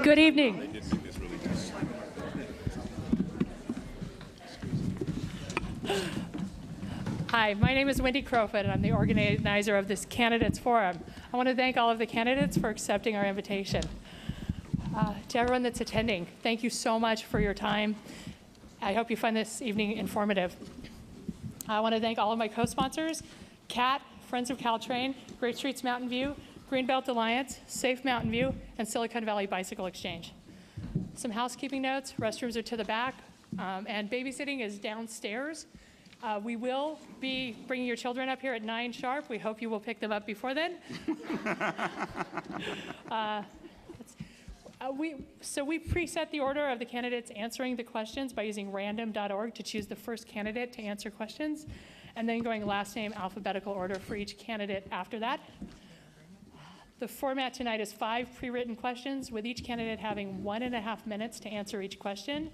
Good evening. Hi, my name is Wendy Crowfoot, and I'm the organizer of this Candidates Forum. I want to thank all of the candidates for accepting our invitation. To everyone that's attending, thank you so much for your time. I hope you find this evening informative. I want to thank all of my co-sponsors, CAT, Friends of Caltrain, Great Streets Mountain View, Greenbelt Alliance, Safe Mountain View, and Silicon Valley Bicycle Exchange. Some housekeeping notes: restrooms are to the back, and babysitting is downstairs. We will be bringing your children up here at 9 sharp. We hope you will pick them up before then. We preset the order of the candidates answering the questions by using random.org to choose the first candidate to answer questions, and then going last name alphabetical order for each candidate after that. The format tonight is 5 pre-written questions, with each candidate having 1.5 minutes to answer each question.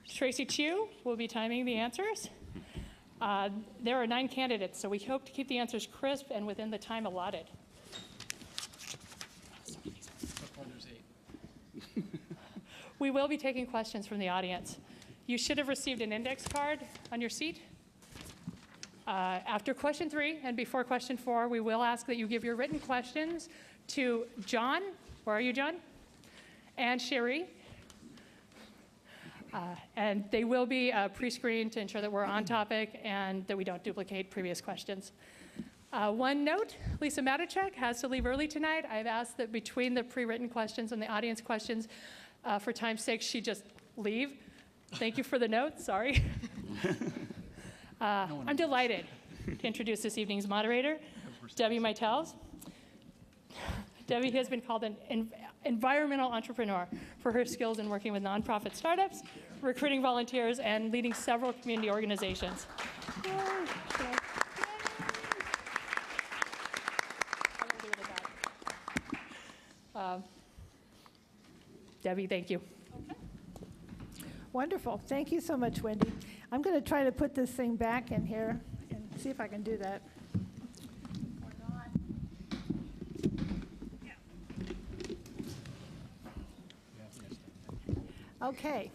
Tracy Chu will be timing the answers. There are 9 candidates, so we hope to keep the answers crisp and within the time allotted. We will be taking questions from the audience. You should have received an index card on your seat. After question 3 and before question 4, we will ask that you give your written questions to John. Where are you, John? And Sherry. And they will be pre-screened to ensure that we're on topic and that we don't duplicate previous questions. One note, Lisa Matichak has to leave early tonight. I've asked that between the pre-written questions and the audience questions, for time's sake, she just leave. Thank you for the note, sorry. I'm delighted to introduce this evening's moderator, Debbie Meitels. Debbie has been called an environmental entrepreneur for her skills in working with nonprofit startups, recruiting volunteers, and leading several community organizations. Debbie, thank you. Okay. Wonderful. Thank you so much, Wendy. I'm going to try to put this thing back in here and see if I can do that. Or not. Yeah. Okay.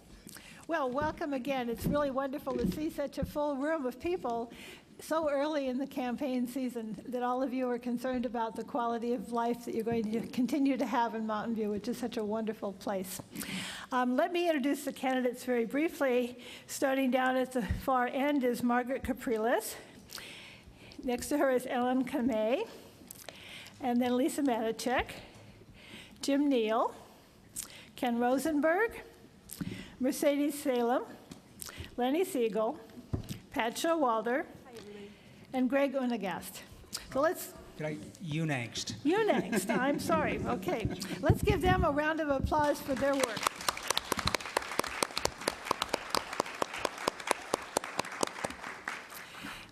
Well, welcome again. It's really wonderful to see such a full room of people so early in the campaign season, that all of you are concerned about the quality of life that you're going to continue to have in Mountain View, which is such a wonderful place. Let me introduce the candidates very briefly. Starting down at the far end is Margaret Capriles. Next to her is Ellen Kamei, and then Lisa Matichak, Jim Neal, Ken Rosenberg, Mercedes Salem, Lenny Siegel, Pat Showalter, and Greg Unagast. So let's... Unangst. Unangst, I'm sorry. Okay, let's give them a round of applause for their work.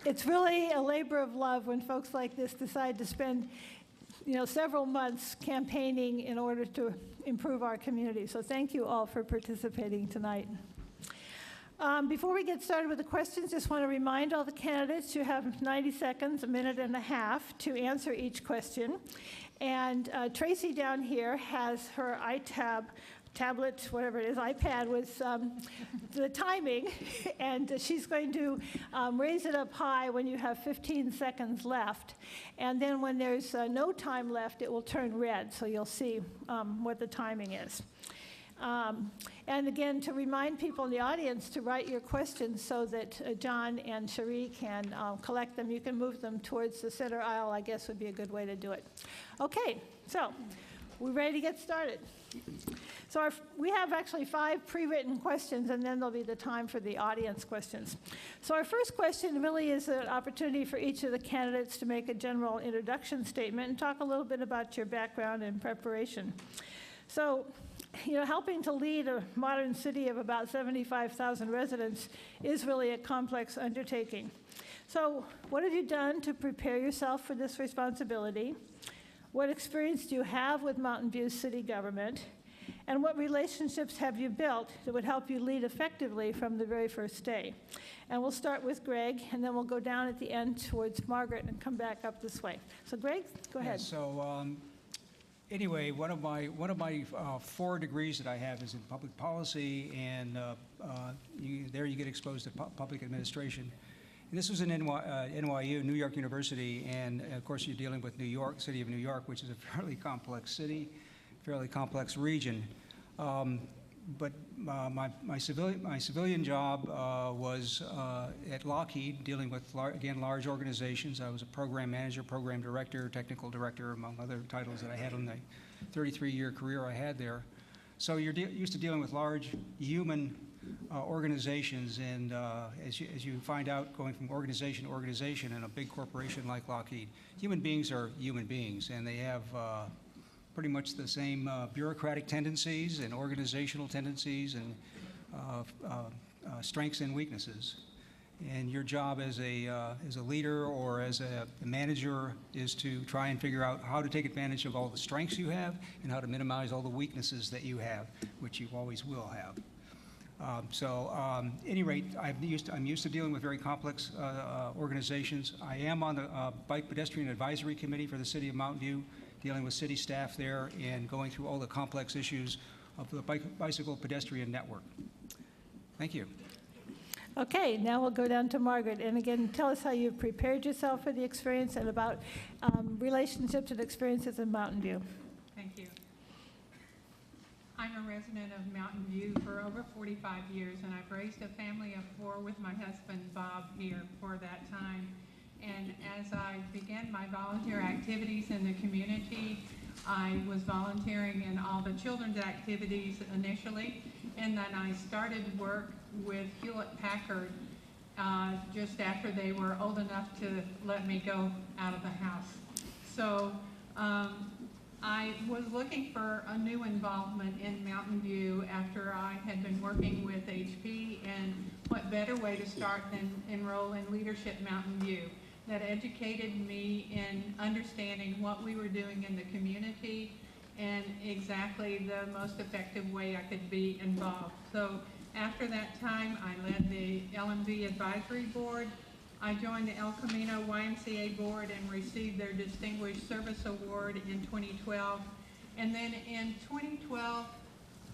It's really a labor of love when folks like this decide to spend, several months campaigning in order to improve our community. So thank you all for participating tonight. Before we get started with the questions, just want to remind all the candidates you have 90 seconds, a minute and a half to answer each question. And Tracy down here has her tablet, whatever it is, iPad with the timing, and she's going to raise it up high when you have 15 seconds left. And then when there's no time left, it will turn red, so you'll see what the timing is. And again, to remind people in the audience to write your questions so that John and Cherie can collect them. You can move them towards the center aisle, I guess would be a good way to do it. Okay, so we're ready to get started. So we have actually 5 pre-written questions, and then there'll be the time for the audience questions. So our first question really is an opportunity for each of the candidates to make a general introduction statement and talk a little bit about your background and preparation. So, helping to lead a modern city of about 75,000 residents is really a complex undertaking. So what have you done to prepare yourself for this responsibility? What experience do you have with Mountain View city government? And what relationships have you built that would help you lead effectively from the very first day? And we'll start with Greg, and then we'll go down at the end towards Margaret and come back up this way. So Greg, go ahead. So Anyway, one of my 4 degrees that I have is in public policy, and there you get exposed to public administration. And this was in NYU, New York University, and of course you're dealing with New York, city of New York, which is a fairly complex city, fairly complex region. But my civilian job was at Lockheed, dealing with, again, large organizations. I was a program manager, program director, technical director, among other titles that I had on the 33-year career I had there. So you're used to dealing with large human organizations, and as you find out, going from organization to organization in a big corporation like Lockheed, human beings are human beings, and they have pretty much the same bureaucratic tendencies and organizational tendencies and strengths and weaknesses. And your job as a leader or as a manager is to try and figure out how to take advantage of all the strengths you have and how to minimize all the weaknesses that you have, which you always will have. At any rate, I'm used to dealing with very complex organizations. I am on the Bike Pedestrian Advisory Committee for the City of Mountain View, dealing with city staff there and going through all the complex issues of the bicycle pedestrian network. Thank you. Okay, now we'll go down to Margaret. And again, tell us how you've prepared yourself for the experience and about relationships and experiences in Mountain View. Thank you. I'm a resident of Mountain View for over 45 years, and I've raised a family of 4 with my husband, Bob, here for that time. And as I began my volunteer activities in the community, I was volunteering in all the children's activities initially, and then I started work with Hewlett-Packard just after they were old enough to let me go out of the house. So I was looking for a new involvement in Mountain View after I had been working with HP, and what better way to start than enroll in Leadership Mountain View. That educated me in understanding what we were doing in the community and exactly the most effective way I could be involved. So after that time, I led the LMV Advisory Board. I joined the El Camino YMCA Board and received their Distinguished Service Award in 2012. And then in 2012,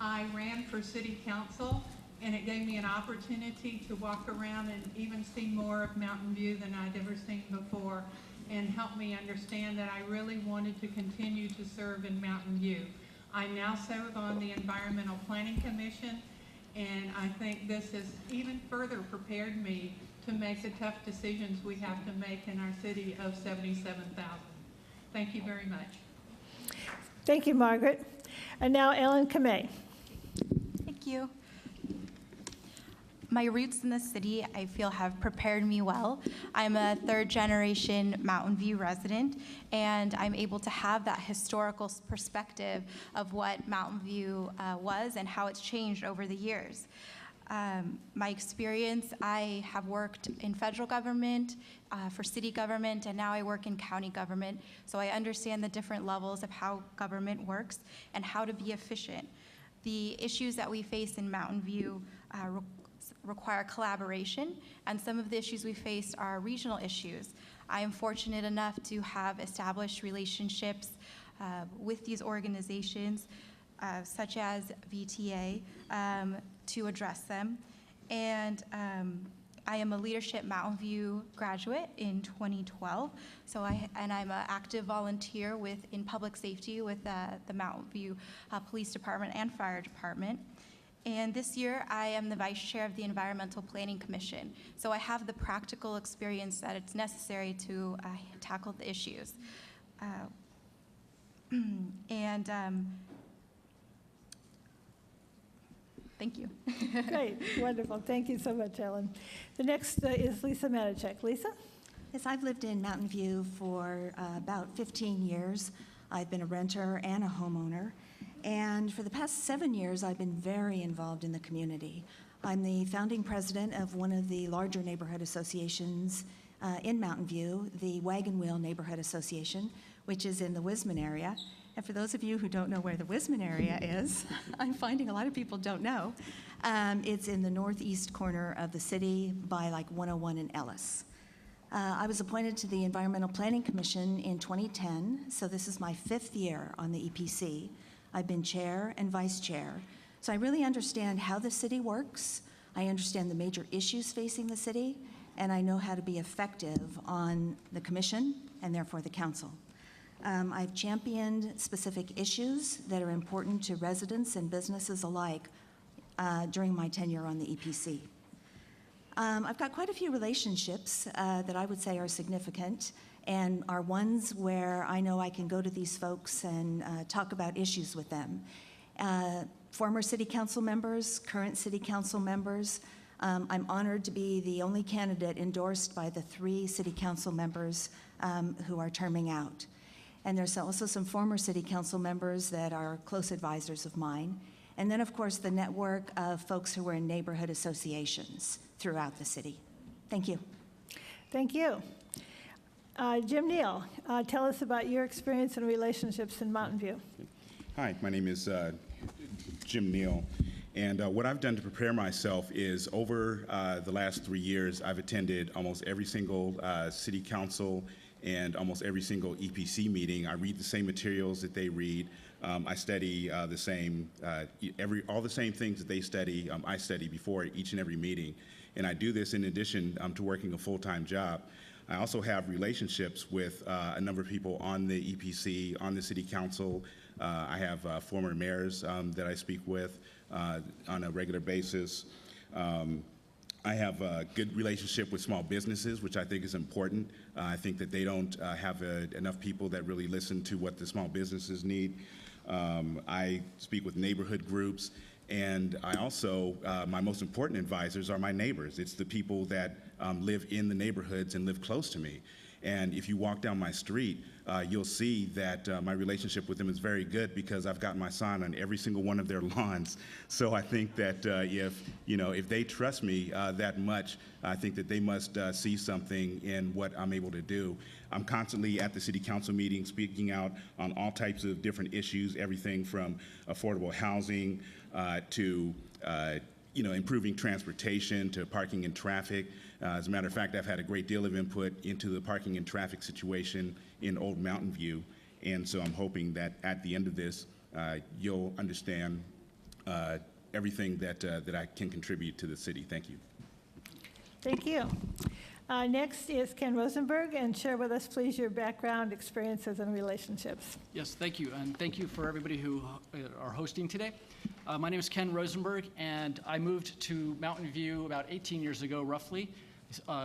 I ran for City Council, and it gave me an opportunity to walk around and even see more of Mountain View than I'd ever seen before, and helped me understand that I really wanted to continue to serve in Mountain View. I now serve on the Environmental Planning Commission, and I think this has even further prepared me to make the tough decisions we have to make in our city of 77,000. Thank you very much. Thank you, Margaret. And now Ellen Kamei. Thank you. My roots in the city, I feel, have prepared me well. I'm a 3rd-generation Mountain View resident, and I'm able to have that historical perspective of what Mountain View was and how it's changed over the years. My experience, I have worked in federal government, for city government, and now I work in county government, so I understand the different levels of how government works and how to be efficient. The issues that we face in Mountain View require collaboration, and some of the issues we face are regional issues. I am fortunate enough to have established relationships with these organizations, such as VTA, to address them. And I am a Leadership Mountain View graduate in 2012, and I'm an active volunteer in public safety with the Mountain View Police Department and Fire Department. And this year, I am the Vice Chair of the Environmental Planning Commission. So I have the practical experience that it's necessary to tackle the issues. Thank you. Great, wonderful. Thank you so much, Ellen. The next is Lisa Manichek. Lisa? Yes, I've lived in Mountain View for about 15 years. I've been a renter and a homeowner. And for the past 7 years, I've been very involved in the community. I'm the founding president of one of the larger neighborhood associations in Mountain View, the Wagon Wheel Neighborhood Association, which is in the Wisman area. And for those of you who don't know where the Wisman area is, I'm finding a lot of people don't know. It's in the northeast corner of the city by like 101 and Ellis. I was appointed to the Environmental Planning Commission in 2010, so this is my 5th year on the EPC. I've been chair and vice chair, so I really understand how the city works. I understand the major issues facing the city, and I know how to be effective on the commission and therefore the council. I've championed specific issues that are important to residents and businesses alike during my tenure on the EPC. I've got quite a few relationships that I would say are significant and are ones where I know I can go to these folks and talk about issues with them. Former city council members, current city council members. I'm honored to be the only candidate endorsed by the 3 city council members who are terming out. And there's also some former city council members that are close advisors of mine. And then, of course, the network of folks who are in neighborhood associations throughout the city. Thank you. Thank you. Jim Neal, tell us about your experience and relationships in Mountain View. Hi, my name is Jim Neal, and what I've done to prepare myself is over the last 3 years, I've attended almost every single city council and almost every single EPC meeting. I read the same materials that they read. I study all the same things that they study, I study before each and every meeting. And I do this in addition to working a full-time job. I also have relationships with a number of people on the EPC, on the city council. I have former mayors that I speak with on a regular basis. I have a good relationship with small businesses, which I think is important. I think that they don't have enough people that really listen to what the small businesses need. I speak with neighborhood groups, and I also, my most important advisors are my neighbors. It's the people that live in the neighborhoods and live close to me. And if you walk down my street, you'll see that my relationship with them is very good because I've got my sign on every single one of their lawns. So I think that if they trust me that much, I think that they must see something in what I'm able to do. I'm constantly at the city council meeting speaking out on all types of different issues, everything from affordable housing to improving transportation to parking and traffic. As a matter of fact, I've had a great deal of input into the parking and traffic situation in Old Mountain View, and so I'm hoping that at the end of this, you'll understand everything that I can contribute to the city. Thank you. Thank you. Next is Ken Rosenberg, and share with us, please, your background, experiences, and relationships. Yes, thank you, and thank you for everybody who are hosting today. My name is Ken Rosenberg, and I moved to Mountain View about 18 years ago, roughly.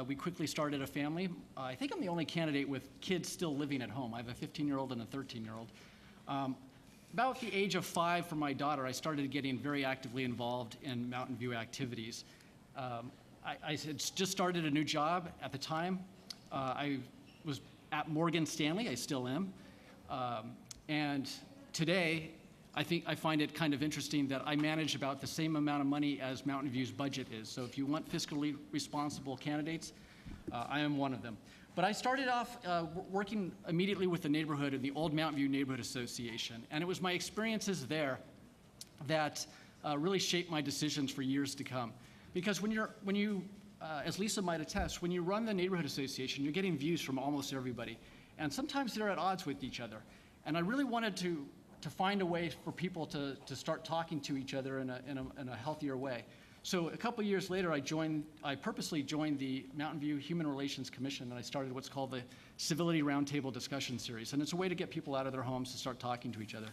We quickly started a family. I think I'm the only candidate with kids still living at home. I have a 15-year-old and a 13-year-old. About the age of 5 for my daughter, I started getting very actively involved in Mountain View activities. I had just started a new job at the time. I was at Morgan Stanley, I still am. And today, I find it kind of interesting that I manage about the same amount of money as Mountain View's budget is. So if you want fiscally responsible candidates, I am one of them. But I started off working immediately with the neighborhood in the Old Mountain View Neighborhood Association. And it was my experiences there that really shaped my decisions for years to come. Because when you, as Lisa might attest, when you run the neighborhood association, you're getting views from almost everybody. And sometimes they're at odds with each other. And I really wanted to find a way for people to start talking to each other in a healthier way. So a couple years later, I purposely joined the Mountain View Human Relations Commission, and I started what's called the Civility Roundtable Discussion Series. And it's a way to get people out of their homes to start talking to each other.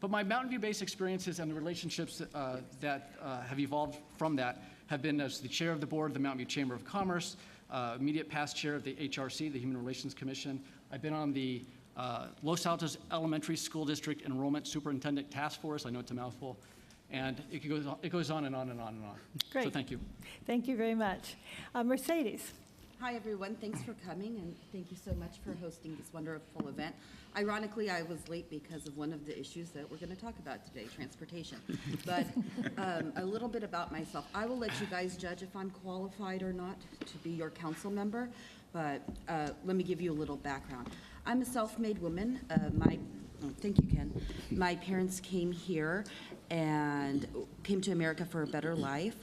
But my Mountain View-based experiences and the relationships that have evolved from that have been as the chair of the board of the Mountain View Chamber of Commerce, immediate past chair of the HRC, the Human Relations Commission. I've been on the Los Altos Elementary School District Enrollment Superintendent Task Force. I know it's a mouthful. And it goes on and on and on and on. Great. So thank you. Thank you very much. Mercedes. Hi, everyone. Thanks for coming, and thank you so much for hosting this wonderful event. Ironically, I was late because of one of the issues that we're going to talk about today, transportation. But a little bit about myself. I will let you guys judge if I'm qualified or not to be your council member, but let me give you a little background. I'm a self-made woman. Thank you, Ken. My parents came here and came to America for a better life.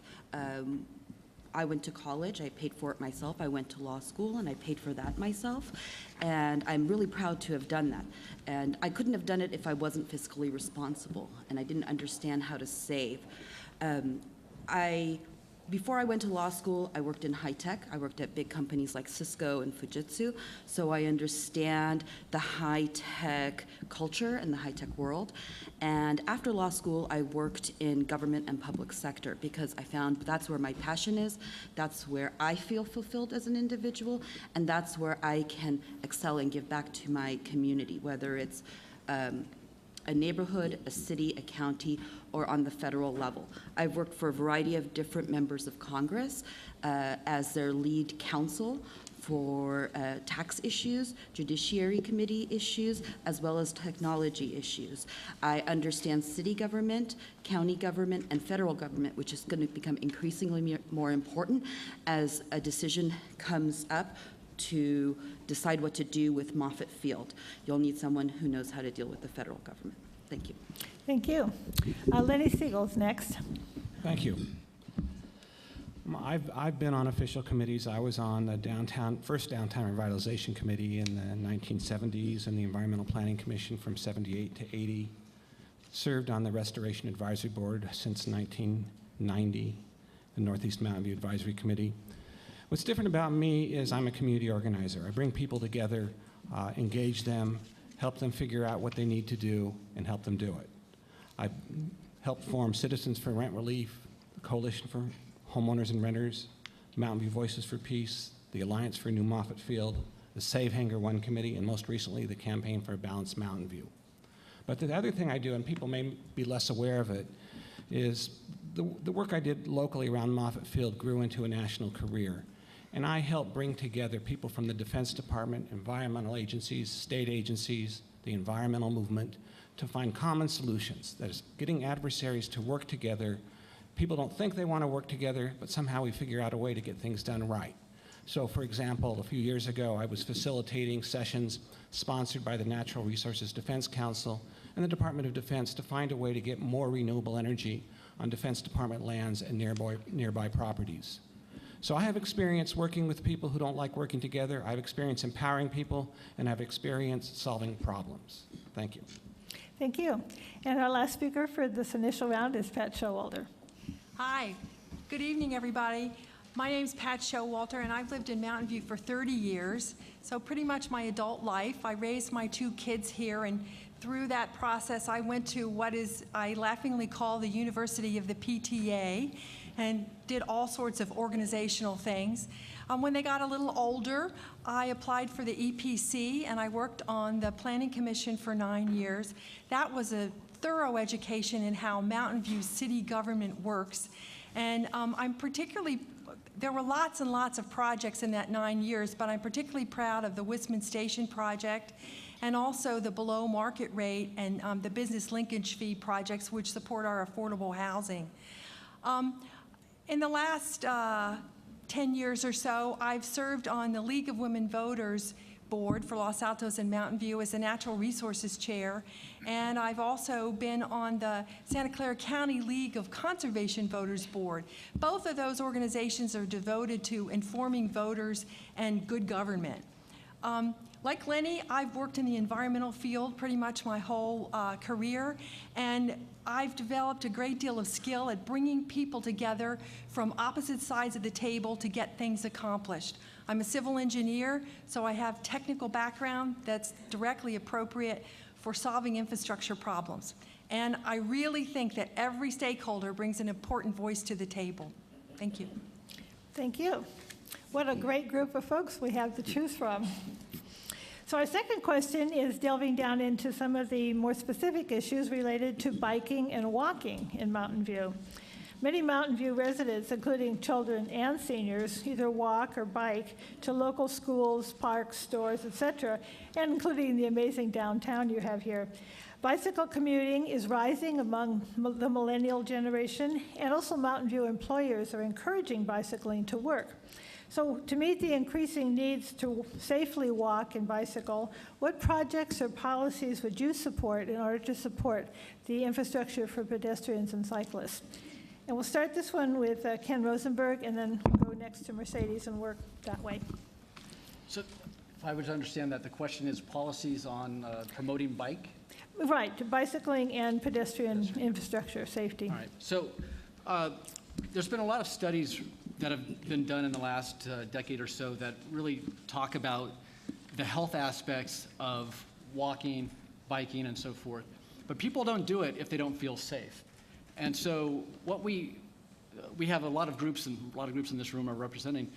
I went to college, I paid for it myself. I went to law school and I paid for that myself. And I'm really proud to have done that. And I couldn't have done it if I wasn't fiscally responsible and I didn't understand how to save. Before I went to law school, I worked in high tech. I worked at big companies like Cisco and Fujitsu, so I understand the high tech culture and the high tech world. And after law school, I worked in government and public sector because I found that's where my passion is, that's where I feel fulfilled as an individual, and that's where I can excel and give back to my community, whether it's a neighborhood, a city, a county, or on the federal level. I've worked for a variety of different members of Congress as their lead counsel for tax issues, judiciary committee issues, as well as technology issues. I understand city government, county government, and federal government, which is going to become increasingly more important as a decision comes up to decide what to do with Moffett Field. You'll need someone who knows how to deal with the federal government. Thank you. Thank you. Lenny Siegel's next. Thank you. I've been on official committees. I was on the first downtown revitalization committee in the 1970s and the Environmental Planning Commission from 78 to 80. Served on the Restoration Advisory Board since 1990, the Northeast Mountain View Advisory Committee. What's different about me is I'm a community organizer. I bring people together, engage them, help them figure out what they need to do, and help them do it. I helped form Citizens for Rent Relief, the Coalition for Homeowners and Renters, Mountain View Voices for Peace, the Alliance for New Moffett Field, the Save Hangar One Committee, and most recently, the Campaign for a Balanced Mountain View. But the other thing I do, and people may be less aware of it, is the work I did locally around Moffett Field grew into a national career. And I helped bring together people from the Defense Department, environmental agencies, state agencies, the environmental movement, to find common solutions. That is, getting adversaries to work together. People don't think they want to work together, but somehow we figure out a way to get things done right. So, for example, a few years ago, I was facilitating sessions sponsored by the Natural Resources Defense Council and the Department of Defense to find a way to get more renewable energy on Defense Department lands and nearby properties. So I have experience working with people who don't like working together. I have experience empowering people, and I have experience solving problems. Thank you. Thank you. And our last speaker for this initial round is Pat Showalter. Hi. Good evening, everybody. My name's Pat Showalter, and I've lived in Mountain View for 30 years, so pretty much my adult life. I raised my 2 kids here, and through that process, I went to what I laughingly call the University of the PTA, and did all sorts of organizational things. When they got a little older, I applied for the EPC, and I worked on the Planning Commission for 9 years. That was a thorough education in how Mountain View city government works. And there were lots and lots of projects in that 9 years, but I'm particularly proud of the Wisman Station project and also the below market rate and the business linkage fee projects, which support our affordable housing. In the last 10 years or so, I've served on the League of Women Voters board for Los Altos and Mountain View as a natural resources chair, and I've also been on the Santa Clara County League of Conservation Voters board. Both of those organizations are devoted to informing voters and good government. Like Lenny, I've worked in the environmental field pretty much my whole career, and I've developed a great deal of skill at bringing people together from opposite sides of the table to get things accomplished. I'm a civil engineer, so I have technical background that's directly appropriate for solving infrastructure problems. And I really think that every stakeholder brings an important voice to the table. Thank you. Thank you. What a great group of folks we have to choose from. So our second question is delving down into some of the more specific issues related to biking and walking in Mountain View. Many Mountain View residents, including children and seniors, either walk or bike to local schools, parks, stores, etc., and including the amazing downtown you have here. Bicycle commuting is rising among the millennial generation, and also Mountain View employers are encouraging bicycling to work. So to meet the increasing needs to safely walk and bicycle, what projects or policies would you support in order to support the infrastructure for pedestrians and cyclists? And we'll start this one with Ken Rosenberg, and then go next to Mercedes and work that way. So if I would understand that the question is policies on promoting bike? Right, bicycling and pedestrian infrastructure safety. All right. So there's been a lot of studies that have been done in the last decade or so that really talk about the health aspects of walking, biking, and so forth. But people don't do it if they don't feel safe. And so what we have a lot of groups, and a lot of groups in this room are representing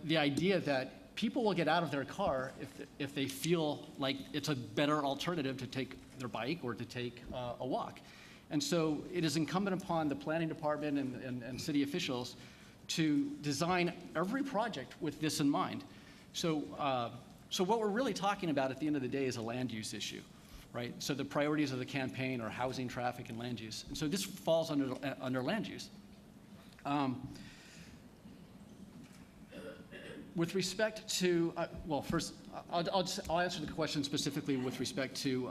the idea that people will get out of their car if they feel like it's a better alternative to take their bike or to take a walk. And so it is incumbent upon the planning department and city officials to design every project with this in mind. So what we're really talking about at the end of the day is a land use issue, right? So the priorities of the campaign are housing, traffic, and land use. And so this falls under land use. With respect to, well, first, I'll answer the question specifically with respect to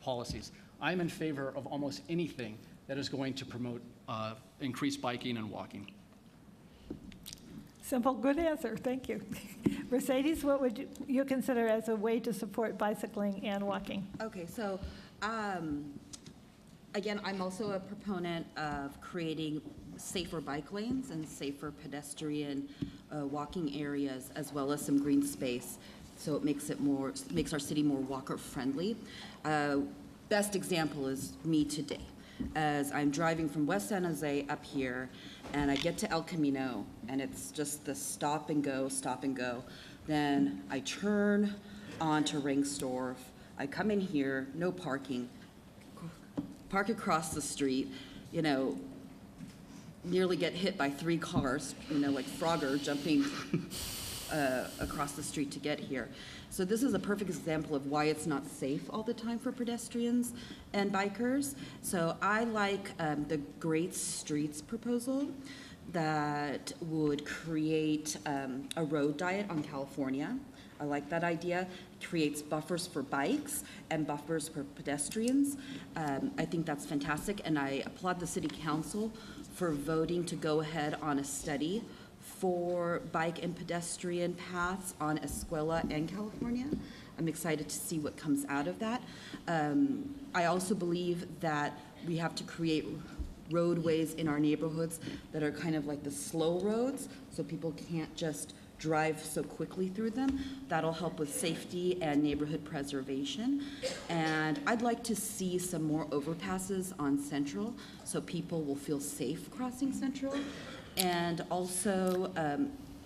policies. I'm in favor of almost anything that is going to promote increased biking and walking. Simple, good answer, thank you. Mercedes, what would you consider as a way to support bicycling and walking? Okay, so again, I'm also a proponent of creating safer bike lanes and safer pedestrian walking areas, as well as some green space, so it makes our city more walker friendly. Best example is me today, as I'm driving from West San Jose up here, and I get to El Camino, and it's just the stop and go. Then I turn onto Ringstorf. I come in here, no parking, park across the street, you know, nearly get hit by 3 cars, you know, like Frogger jumping across the street to get here. So this is a perfect example of why it's not safe all the time for pedestrians and bikers. So I like the Great Streets proposal that would create a road diet on California. I like that idea. It creates buffers for bikes and buffers for pedestrians. I think that's fantastic, and I applaud the City Council for voting to go ahead on a study for bike and pedestrian paths on Escuela and California. I'm excited to see what comes out of that. I also believe that we have to create roadways in our neighborhoods that are kind of like the slow roads, so people can't just drive so quickly through them. That'll help with safety and neighborhood preservation. And I'd like to see some more overpasses on Central so people will feel safe crossing Central. And also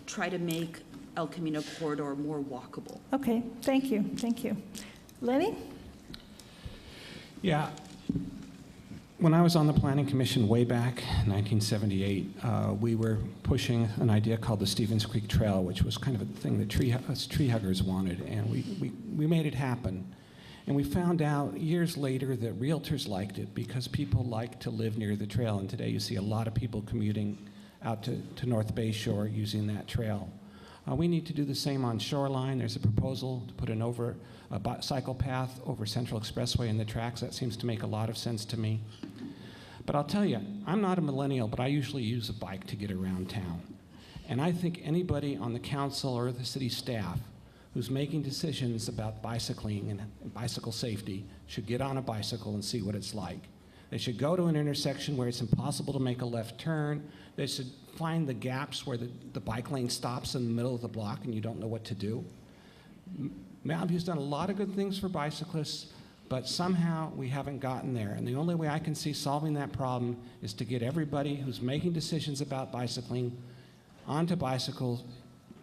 try to make El Camino corridor more walkable. Okay, thank you, thank you. Lenny? Yeah. When I was on the Planning Commission way back in 1978, we were pushing an idea called the Stevens Creek Trail, which was kind of a thing that us tree huggers wanted, and we made it happen. And we found out years later that realtors liked it because people like to live near the trail, and today you see a lot of people commuting out to North Bay Shore using that trail. We need to do the same on Shoreline. There's a proposal to put a cycle path over Central Expressway and the tracks. That seems to make a lot of sense to me. But I'll tell you, I'm not a millennial, but I usually use a bike to get around town. And I think anybody on the council or the city staff who's making decisions about bicycling and bicycle safety should get on a bicycle and see what it's like. They should go to an intersection where it's impossible to make a left turn. They should find the gaps where the bike lane stops in the middle of the block and you don't know what to do. Mountain View's done a lot of good things for bicyclists, but somehow we haven't gotten there. And the only way I can see solving that problem is to get everybody who's making decisions about bicycling onto bicycles,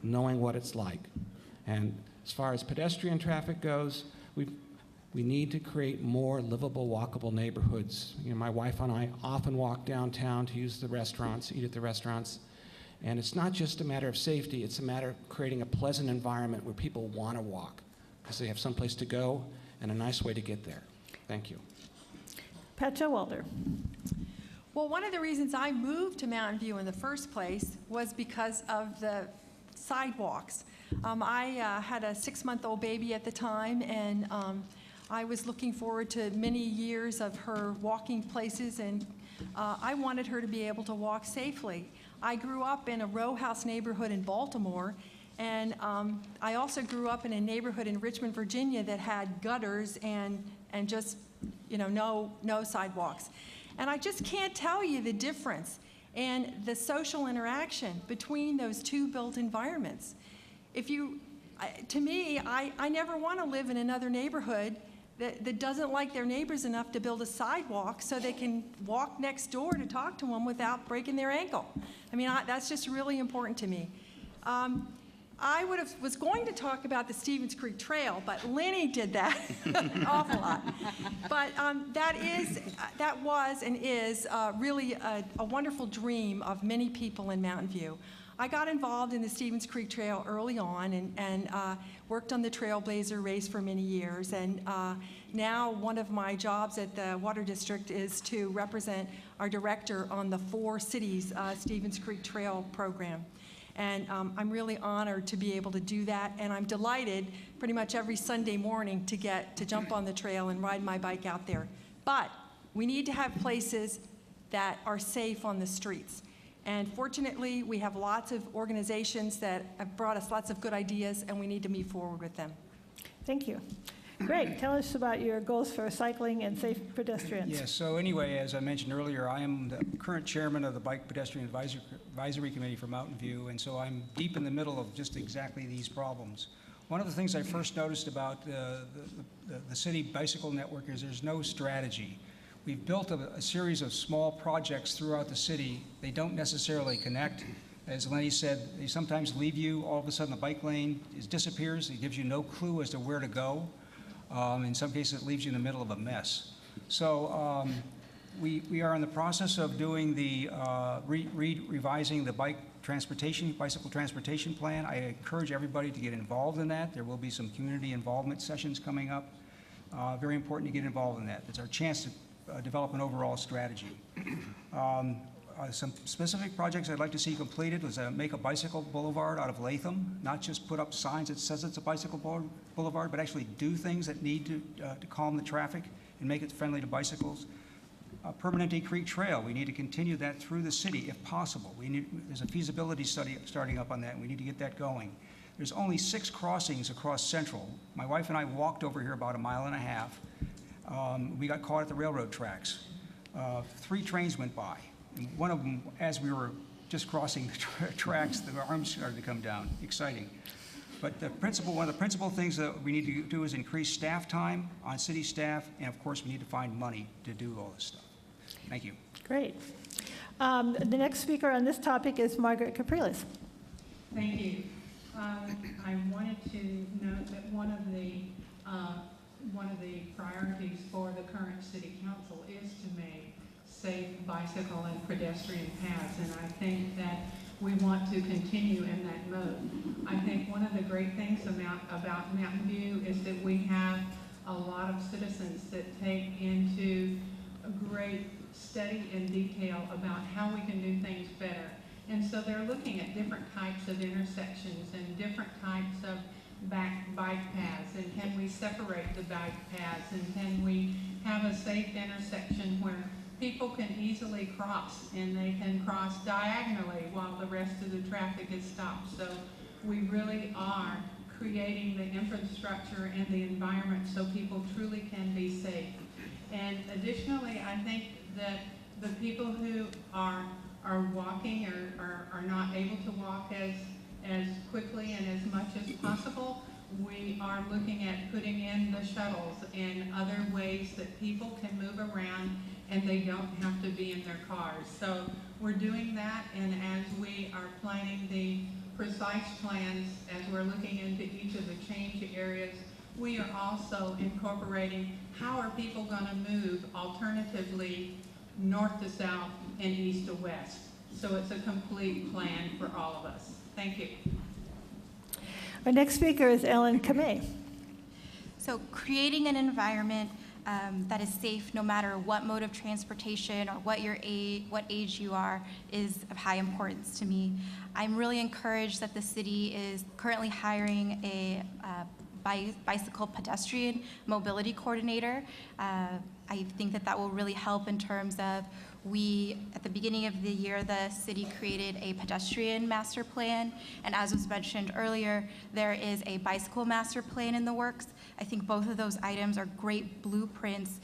knowing what it's like. And as far as pedestrian traffic goes, we need to create more livable, walkable neighborhoods. You know, my wife and I often walk downtown to use the restaurants, eat at the restaurants. And it's not just a matter of safety, it's a matter of creating a pleasant environment where people want to walk because they have someplace to go and a nice way to get there. Thank you. Pat Showalter. Well, one of the reasons I moved to Mountain View in the first place was because of the sidewalks. I had a 6-month-old baby at the time, and I was looking forward to many years of her walking places, and I wanted her to be able to walk safely. I grew up in a row house neighborhood in Baltimore, and I also grew up in a neighborhood in Richmond, Virginia that had gutters and just, no sidewalks. And I just can't tell you the difference and the social interaction between those two built environments. To me, I never want to live in another neighborhood that doesn't like their neighbors enough to build a sidewalk so they can walk next door to talk to them without breaking their ankle. I mean, that's just really important to me. I was going to talk about the Stevens Creek Trail, but Lenny did that an awful lot. But that was and is really a wonderful dream of many people in Mountain View. I got involved in the Stevens Creek Trail early on and worked on the Trailblazer race for many years. And now one of my jobs at the Water District is to represent our director on the 4 cities Stevens Creek Trail program. And I'm really honored to be able to do that, and I'm delighted pretty much every Sunday morning to get to jump on the trail and ride my bike out there. But we need to have places that are safe on the streets. And fortunately, we have lots of organizations that have brought us lots of good ideas, and we need to move forward with them. Thank you. Greg, tell us about your goals for cycling and safe pedestrians. Yes, so anyway, as I mentioned earlier, I am the current chairman of the Bike Pedestrian Advisory Committee for Mountain View, and so I'm deep in the middle of just exactly these problems. One of the things I first noticed about the city bicycle network is there's no strategy. We've built a series of small projects throughout the city. They don't necessarily connect. As Lenny said, they sometimes leave you, all of a sudden the bike lane disappears. It gives you no clue as to where to go. In some cases, it leaves you in the middle of a mess. So we are in the process of doing the revising the bicycle transportation plan. I encourage everybody to get involved in that. There will be some community involvement sessions coming up. Very important to get involved in that. It's our chance to develop an overall strategy. Some specific projects I'd like to see completed was make a bicycle boulevard out of Latham, not just put up signs that says it's a bicycle boulevard, but actually do things that need to calm the traffic and make it friendly to bicycles. Permanente Creek Trail, we need to continue that through the city if possible. There's a feasibility study starting up on that, and we need to get that going. There's only 6 crossings across Central. My wife and I walked over here about 1.5 miles. We got caught at the railroad tracks. 3 trains went by. And one of them, as we were just crossing the tracks, the arms started to come down. Exciting. But one of the principal things that we need to do is increase staff time on city staff, and of course, we need to find money to do all this stuff. Thank you. Great. The next speaker on this topic is Margaret Capriles. Thank you. I wanted to note that one of the priorities for the current city council is to make safe bicycle and pedestrian paths, and I think that we want to continue in that mode. I think one of the great things about Mountain View is that we have a lot of citizens that take into a great study and detail about how we can do things better. And so they're looking at different types of intersections and different types of bike paths, and can we separate the bike paths, and can we have a safe intersection where people can easily cross, and they can cross diagonally while the rest of the traffic is stopped. So we really are creating the infrastructure and the environment so people truly can be safe. And additionally, I think that the people who are walking or are not able to walk as quickly and as much as possible, we are looking at putting in the shuttles and other ways that people can move around and they don't have to be in their cars. So we're doing that, and as we are planning the precise plans, as we're looking into each of the change areas, we are also incorporating how are people going to move alternatively north to south and east to west. So it's a complete plan for all of us. Thank you. Our next speaker is Ellen Kamei. So creating an environment that is safe no matter what mode of transportation or what age you are is of high importance to me. I'm really encouraged that the city is currently hiring a bicycle pedestrian mobility coordinator. I think that that will really help in terms of at the beginning of the year, the city created a pedestrian master plan, and as was mentioned earlier, there is a bicycle master plan in the works. I think both of those items are great blueprints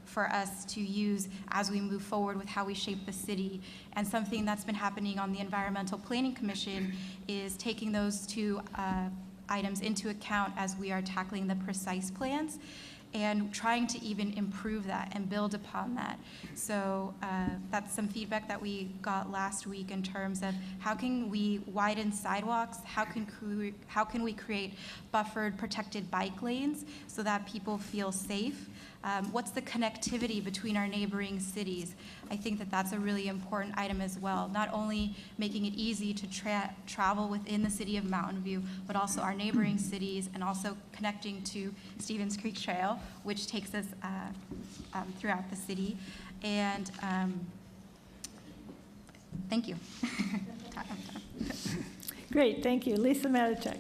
for us to use as we move forward with how we shape the city. And something that's been happening on the Environmental Planning Commission is taking those two items into account as we are tackling the precise plans and trying to even improve that and build upon that. So that's some feedback that we got last week in terms of how can we widen sidewalks, how can we create buffered, protected bike lanes so that people feel safe. What's the connectivity between our neighboring cities? I think that that's a really important item as well. Not only making it easy to travel within the city of Mountain View, but also our neighboring cities, and also connecting to Stevens Creek Trail, which takes us throughout the city. And thank you. Great, thank you. Lisa Matichak.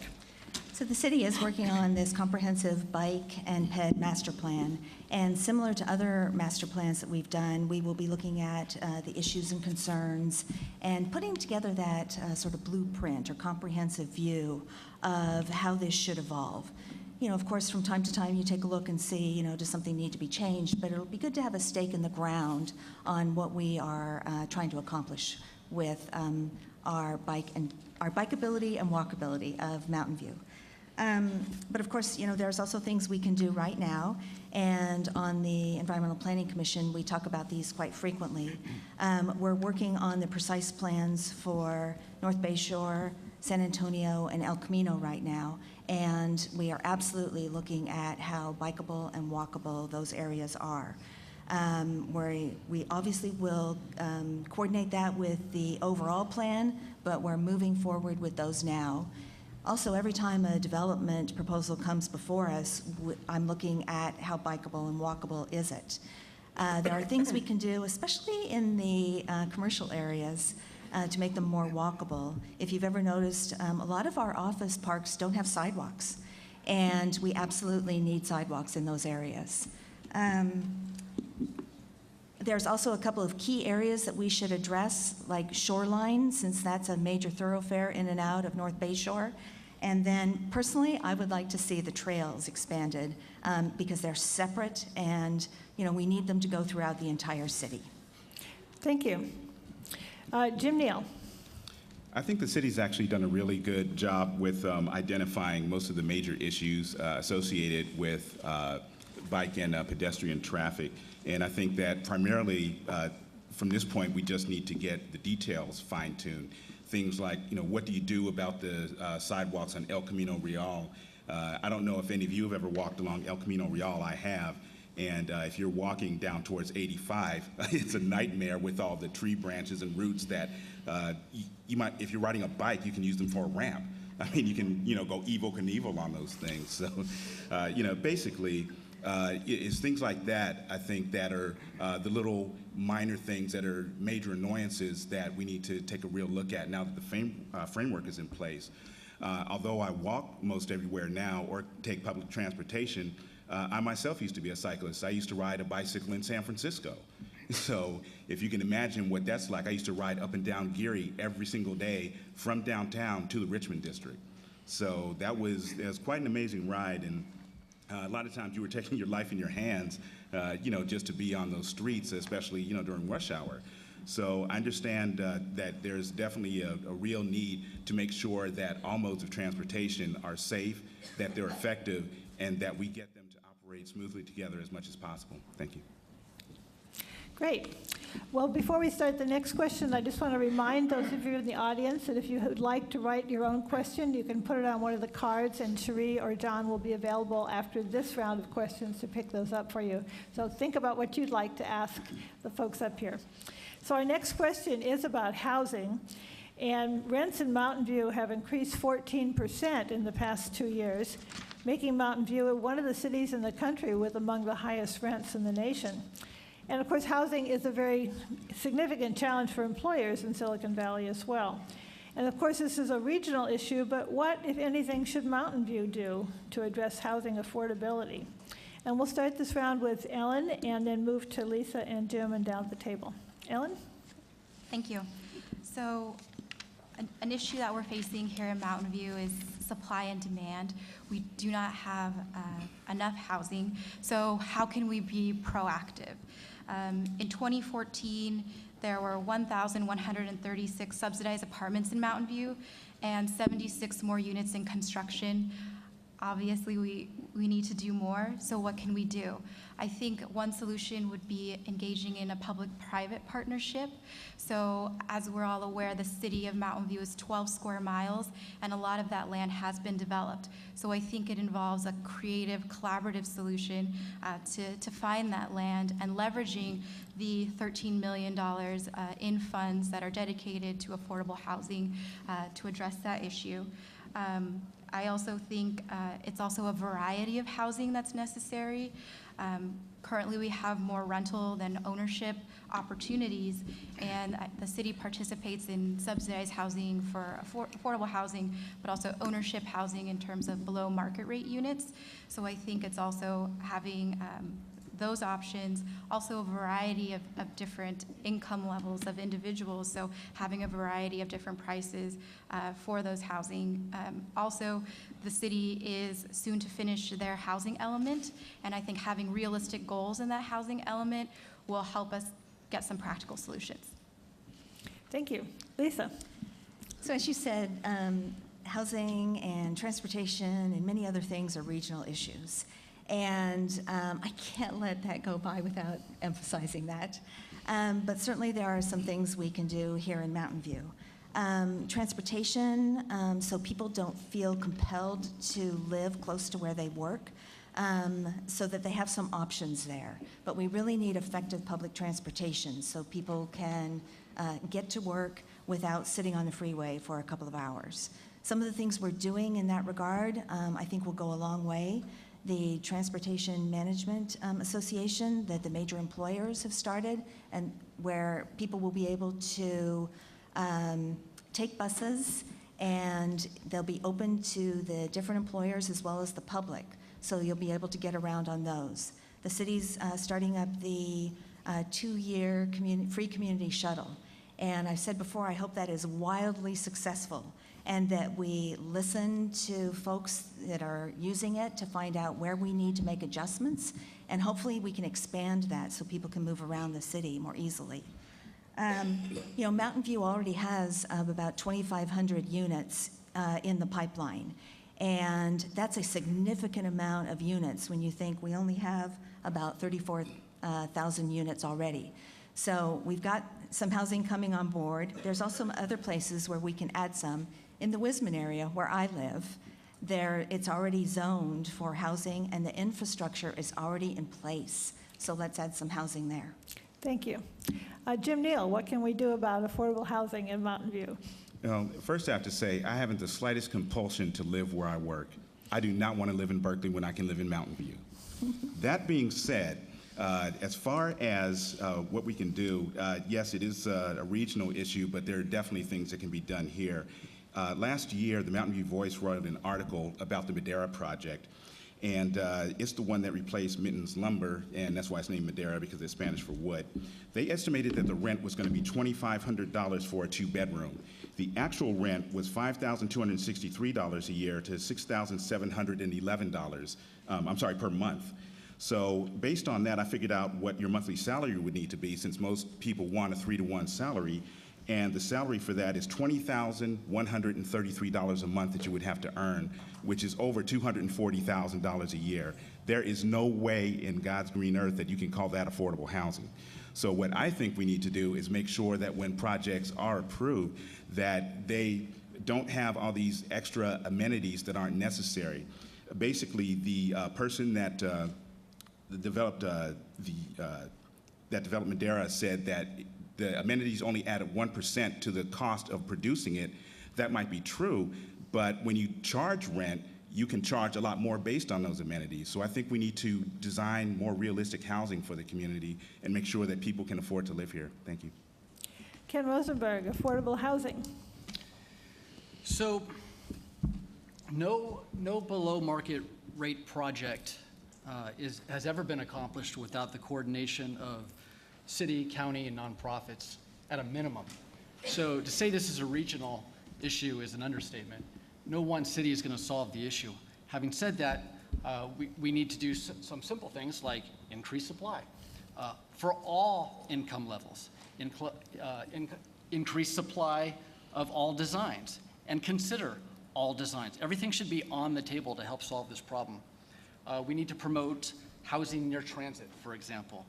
So the city is working on this comprehensive bike and ped master plan. And similar to other master plans that we've done, we will be looking at the issues and concerns and putting together that sort of blueprint or comprehensive view of how this should evolve. You know, of course, from time to time, you take a look and see, you know, does something need to be changed? But it'll be good to have a stake in the ground on what we are trying to accomplish with our bikeability and walkability of Mountain View. But of course, you know, there's also things we can do right now, and on the Environmental Planning Commission, we talk about these quite frequently. We're working on the precise plans for North Bay Shore, San Antonio, and El Camino right now, and we are absolutely looking at how bikeable and walkable those areas are. Where we obviously will coordinate that with the overall plan, but we're moving forward with those now. Also, every time a development proposal comes before us, I'm looking at how bikeable and walkable is it. There are things we can do, especially in the commercial areas, to make them more walkable. If you've ever noticed, a lot of our office parks don't have sidewalks, and we absolutely need sidewalks in those areas. There's also a couple of key areas that we should address, like Shoreline, since that's a major thoroughfare in and out of North Bay Shore. And then personally, I would like to see the trails expanded because they're separate, and you know, we need them to go throughout the entire city. Thank you. Jim Neal. I think the city's actually done a really good job with identifying most of the major issues associated with bike and pedestrian traffic. And I think that primarily from this point, we just need to get the details fine-tuned. Things like, you know, what do you do about the sidewalks on El Camino Real? I don't know if any of you have ever walked along El Camino Real. I have. And if you're walking down towards 85, it's a nightmare with all the tree branches and roots that you might, if you're riding a bike, you can use them for a ramp. I mean, you can, you know, go Evel Knievel on those things. So, you know, basically, it's things like that, I think, that are the little minor things that are major annoyances that we need to take a real look at now that the framework is in place. Although I walk most everywhere now or take public transportation, I myself used to be a cyclist. I used to ride a bicycle in San Francisco. So if you can imagine what that's like, I used to ride up and down Geary every single day from downtown to the Richmond district. So it was quite an amazing ride, and a lot of times you were taking your life in your hands, you know, just to be on those streets, especially, you know, during rush hour. So I understand that there's definitely a real need to make sure that all modes of transportation are safe, that they're effective, and that we get them to operate smoothly together as much as possible. Thank you. Great. Well, before we start the next question, I just want to remind those of you in the audience that if you would like to write your own question, you can put it on one of the cards, and Cherie or John will be available after this round of questions to pick those up for you. So think about what you'd like to ask the folks up here. So our next question is about housing. And rents in Mountain View have increased 14% in the past 2 years, making Mountain View one of the cities in the country with among the highest rents in the nation. And of course, housing is a very significant challenge for employers in Silicon Valley as well. And of course, this is a regional issue, but what, if anything, should Mountain View do to address housing affordability? And we'll start this round with Ellen and then move to Lisa and Jim and down the table. Ellen? Thank you. So an issue that we're facing here in Mountain View is supply and demand. We do not have enough housing, so how can we be proactive? In 2014, there were 1,136 subsidized apartments in Mountain View and 76 more units in construction. Obviously, we need to do more, so what can we do? I think one solution would be engaging in a public-private partnership. So as we're all aware, the city of Mountain View is 12 square miles, and a lot of that land has been developed. So I think it involves a creative, collaborative solution to find that land and leveraging the $13 million in funds that are dedicated to affordable housing to address that issue. I also think it's also a variety of housing that's necessary. Currently, we have more rental than ownership opportunities, and the city participates in subsidized housing for affordable housing, but also ownership housing in terms of below market rate units. So I think it's also having those options, also a variety of different income levels of individuals, so having a variety of different prices for those housing. Also, the city is soon to finish their housing element, and I think having realistic goals in that housing element will help us get some practical solutions. Thank you. Lisa? So as you said, housing and transportation and many other things are regional issues. And I can't let that go by without emphasizing that. But certainly there are some things we can do here in Mountain View. Transportation, so people don't feel compelled to live close to where they work, so that they have some options there. But we really need effective public transportation so people can get to work without sitting on the freeway for a couple of hours. Some of the things we're doing in that regard, I think will go a long way. The Transportation Management Association that the major employers have started, and where people will be able to take buses, and they'll be open to the different employers as well as the public. So you'll be able to get around on those. The city's starting up the 2-year free community shuttle. And I've said before, I hope that is wildly successful, and that we listen to folks that are using it to find out where we need to make adjustments, and hopefully we can expand that so people can move around the city more easily. You know, Mountain View already has about 2,500 units in the pipeline, and that's a significant amount of units when you think we only have about 34,000 units already. So we've got some housing coming on board. There's also other places where we can add some. In the Wisman area, where I live, it's already zoned for housing, and the infrastructure is already in place. So let's add some housing there. Thank you. Jim Neal, what can we do about affordable housing in Mountain View? First, I have to say, I haven't the slightest compulsion to live where I work. I do not want to live in Berkeley when I can live in Mountain View. That being said, as far as what we can do, yes, it is a regional issue, but there are definitely things that can be done here. Last year, the Mountain View Voice wrote an article about the Madera project, and it's the one that replaced Mitten's Lumber, and that's why it's named Madera, because it's Spanish for wood. They estimated that the rent was going to be $2,500 for a 2-bedroom. The actual rent was $5,263 a year to $6,711, per month. So based on that, I figured out what your monthly salary would need to be, since most people want a 3-to-1 salary. And the salary for that is $20,133 a month that you would have to earn, which is over $240,000 a year. There is no way in God's green earth that you can call that affordable housing. So what I think we need to do is make sure that when projects are approved, that they don't have all these extra amenities that aren't necessary. Basically, the person that developed Madera said that the amenities only added 1% to the cost of producing it. That might be true, but when you charge rent, you can charge a lot more based on those amenities. So I think we need to design more realistic housing for the community and make sure that people can afford to live here. Thank you. Ken Rosenberg, affordable housing. So, no below market rate project has ever been accomplished without the coordination of city, county, and nonprofits at a minimum. So to say this is a regional issue is an understatement. No one city is going to solve the issue. Having said that, we need to do some simple things like increase supply for all income levels, increase supply of all designs, and consider all designs. Everything should be on the table to help solve this problem. We need to promote housing near transit, for example.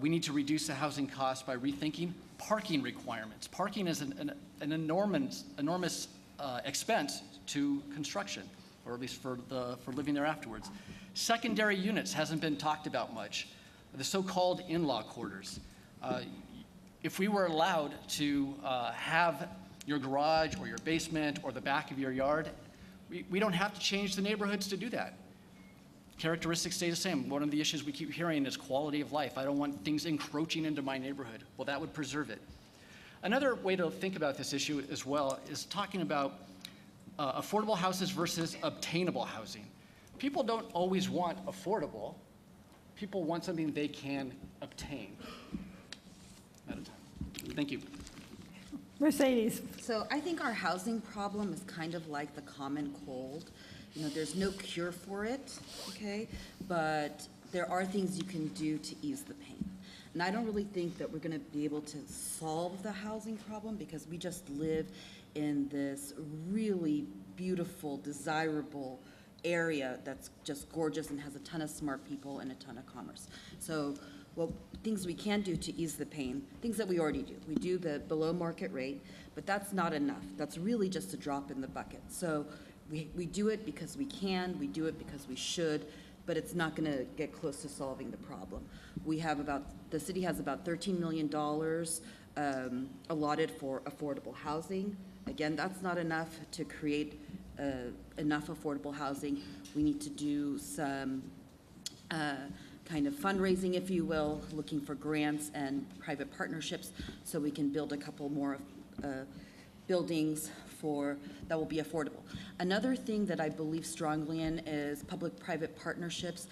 We need to reduce the housing cost by rethinking parking requirements. Parking is an enormous expense to construction, or at least for living there afterwards. Secondary units hasn't been talked about much. The so-called in-law quarters. If we were allowed to have your garage or your basement or the back of your yard, we don't have to change the neighborhoods to do that. Characteristics stay the same. One of the issues we keep hearing is quality of life. I don't want things encroaching into my neighborhood. Well, that would preserve it. Another way to think about this issue as well is talking about affordable houses versus obtainable housing. People don't always want affordable. People want something they can obtain. Out of time. Thank you. Mercedes. So I think our housing problem is kind of like the common cold. You know, there's no cure for it, okay? But there are things you can do to ease the pain. And I don't really think that we're gonna be able to solve the housing problem because we just live in this really beautiful, desirable area that's just gorgeous and has a ton of smart people and a ton of commerce. So, well, things we can do to ease the pain, things that we already do. We do the below market rate, but that's not enough. That's really just a drop in the bucket. So we do it because we can, we do it because we should, but it's not gonna get close to solving the problem. The city has about $13 million allotted for affordable housing. Again, that's not enough to create enough affordable housing. We need to do some kind of fundraising, if you will, looking for grants and private partnerships so we can build a couple more buildings that will be affordable. Another thing that I believe strongly in is public-private partnerships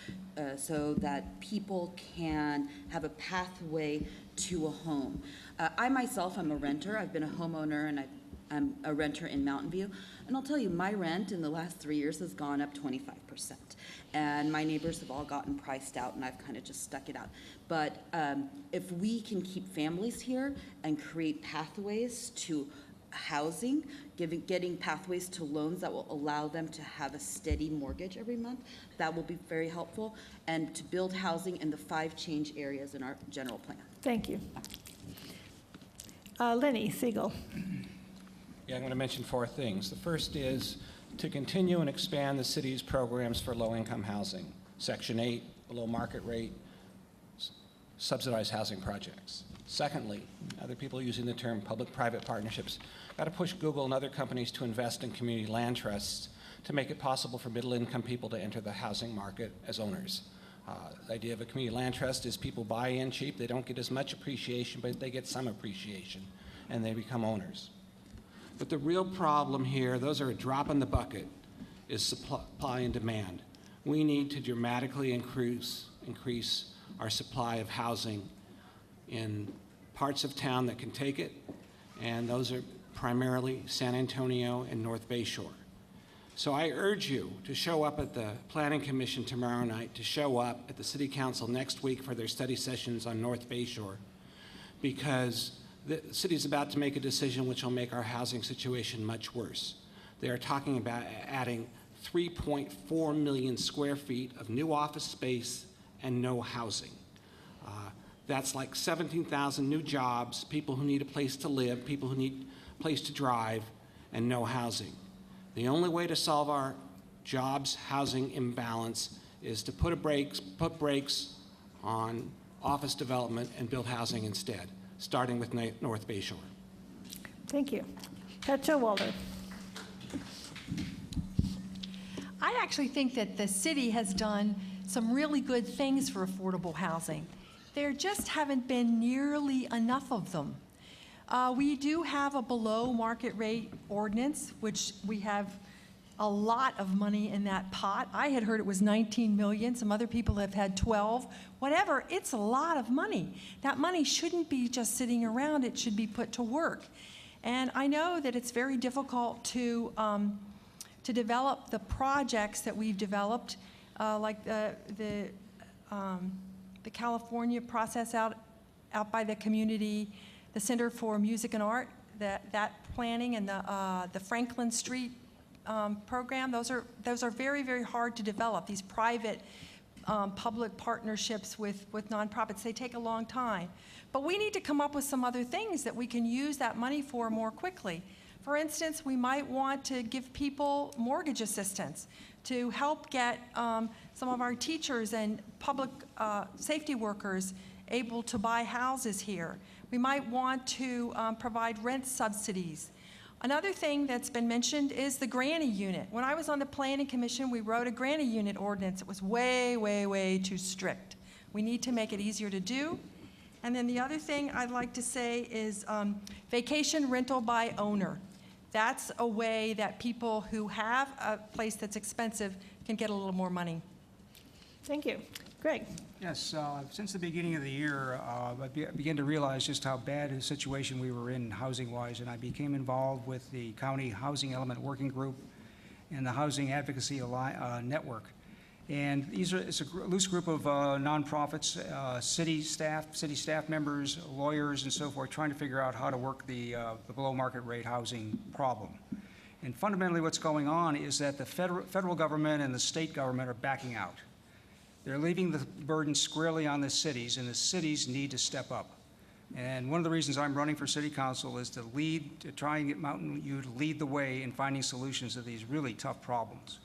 so that people can have a pathway to a home. I myself, I'm a renter. I've been a homeowner and I'm a renter in Mountain View. And I'll tell you, my rent in the last 3 years has gone up 25%. And my neighbors have all gotten priced out and I've kind of just stuck it out. But if we can keep families here and create pathways to housing, getting pathways to loans that will allow them to have a steady mortgage every month, that will be very helpful, and to build housing in the 5 change areas in our general plan. Thank you. Lenny Siegel. Yeah, I'm going to mention 4 things. The first is to continue and expand the city's programs for low-income housing. Section 8, below market rate, subsidized housing projects. Secondly, other people using the term public-private partnerships, got to push Google and other companies to invest in community land trusts to make it possible for middle-income people to enter the housing market as owners. The idea of a community land trust is people buy in cheap, they don't get as much appreciation, but they get some appreciation, and they become owners. But the real problem here, those are a drop in the bucket, is supply and demand. We need to dramatically increase our supply of housing in parts of town that can take it, and those are primarily San Antonio and North Bayshore. So I urge you to show up at the Planning Commission tomorrow night, to show up at the City Council next week for their study sessions on North Bayshore, because the city's about to make a decision which will make our housing situation much worse. They are talking about adding 3.4 million square feet of new office space and no housing. That's like 17,000 new jobs, people who need a place to live, people who need a place to drive, and no housing. The only way to solve our jobs housing imbalance is to put brakes on office development and build housing instead, starting with North Bayshore. Thank you. Pat Showalter. I actually think that the city has done some really good things for affordable housing. There just haven't been nearly enough of them. We do have a below market rate ordinance, which we have a lot of money in that pot. I had heard it was 19 million. Some other people have had 12. Whatever, it's a lot of money. That money shouldn't be just sitting around. It should be put to work. And I know that it's very difficult to develop the projects that we've developed, like the California process out by the community, the Center for Music and Art, that planning, and the Franklin Street program. Those are very, very hard to develop. These private public partnerships with nonprofits, they take a long time. But we need to come up with some other things that we can use that money for more quickly. For instance, we might want to give people mortgage assistance to help get some of our teachers and public safety workers able to buy houses here. We might want to provide rent subsidies. Another thing that's been mentioned is the granny unit. When I was on the Planning Commission, we wrote a granny unit ordinance. It was way, way, way too strict. We need to make it easier to do. And then the other thing I'd like to say is vacation rental by owner. That's a way that people who have a place that's expensive can get a little more money. Thank you. Greg? Yes, since the beginning of the year, I began to realize just how bad a situation we were in housing-wise, and I became involved with the County Housing Element Working Group and the Housing Advocacy Network. And it's a loose group of nonprofits, city staff members, lawyers, and so forth, trying to figure out how to work the below-market rate housing problem. And fundamentally what's going on is that the federal government and the state government are backing out. They're leaving the burden squarely on the cities, and the cities need to step up. And one of the reasons I'm running for city council is to try and get Mountain View to lead the way in finding solutions to these really tough problems.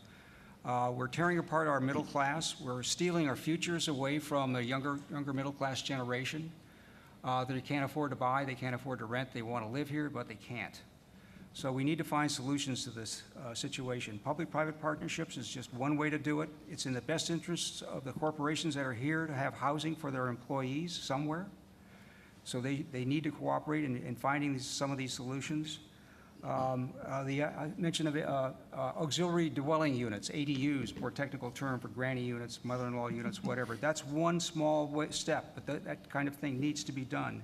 We're tearing apart our middle class. We're stealing our futures away from the younger middle class generation. They can't afford to buy, they can't afford to rent, they want to live here, but they can't. So we need to find solutions to this situation. Public-private partnerships is just one way to do it. It's in the best interests of the corporations that are here to have housing for their employees somewhere. So they need to cooperate in finding some of these solutions. I mentioned auxiliary dwelling units, ADUs, more technical term for granny units, mother-in-law units, whatever. That's one small step, but that kind of thing needs to be done.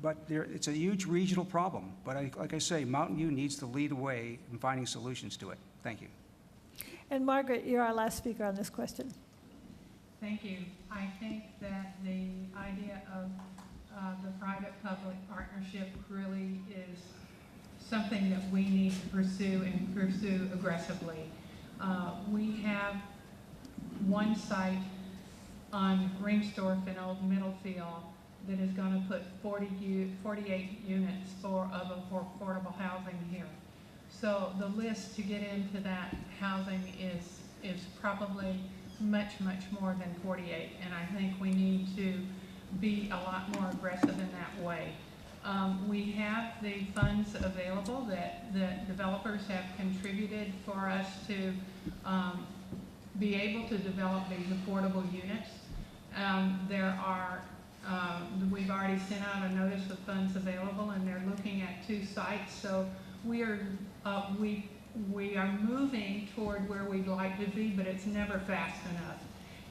But it's a huge regional problem. But like I say, Mountain View needs to lead the way in finding solutions to it. Thank you. And Margaret, you're our last speaker on this question. Thank you. I think that the idea of the private-public partnership really is something that we need to pursue and pursue aggressively. We have one site on Ringsdorf and Old Middlefield that is going to put 48 units of affordable housing here. So the list to get into that housing is probably much, much more than 48, and I think we need to be a lot more aggressive in that way. We have the funds available that the developers have contributed for us to be able to develop these affordable units. We've already sent out a notice of funds available, and they're looking at 2 sites. So we are moving toward where we'd like to be, but it's never fast enough.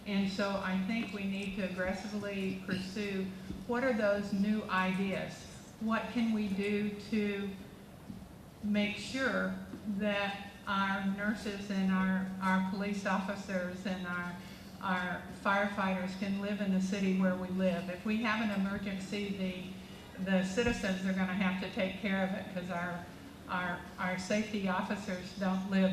And so I think we need to aggressively pursue what are those new ideas? What can we do to make sure that our nurses and our police officers and our firefighters can live in the city where we live? If we have an emergency, the citizens are going to have to take care of it because our safety officers don't live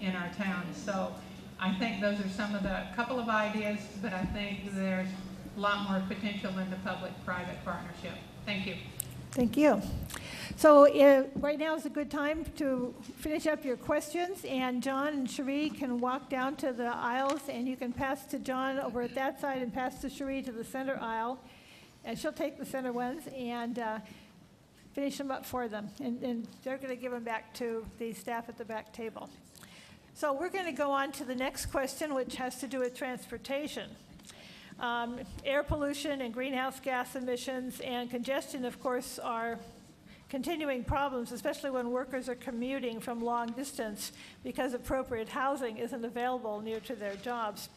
in our town. So I think those are couple of ideas, but I think there's a lot more potential in the public-private partnership. Thank you. Thank you. So right now is a good time to finish up your questions, and John and Cherie can walk down to the aisles, and you can pass to John over at that side and pass to Cherie to the center aisle, and she'll take the center ones and finish them up for them, and they're going to give them back to the staff at the back table. So we're going to go on to the next question, which has to do with transportation. Air pollution and greenhouse gas emissions and congestion, of course, are continuing problems, especially when workers are commuting from long distance because appropriate housing isn't available near to their jobs.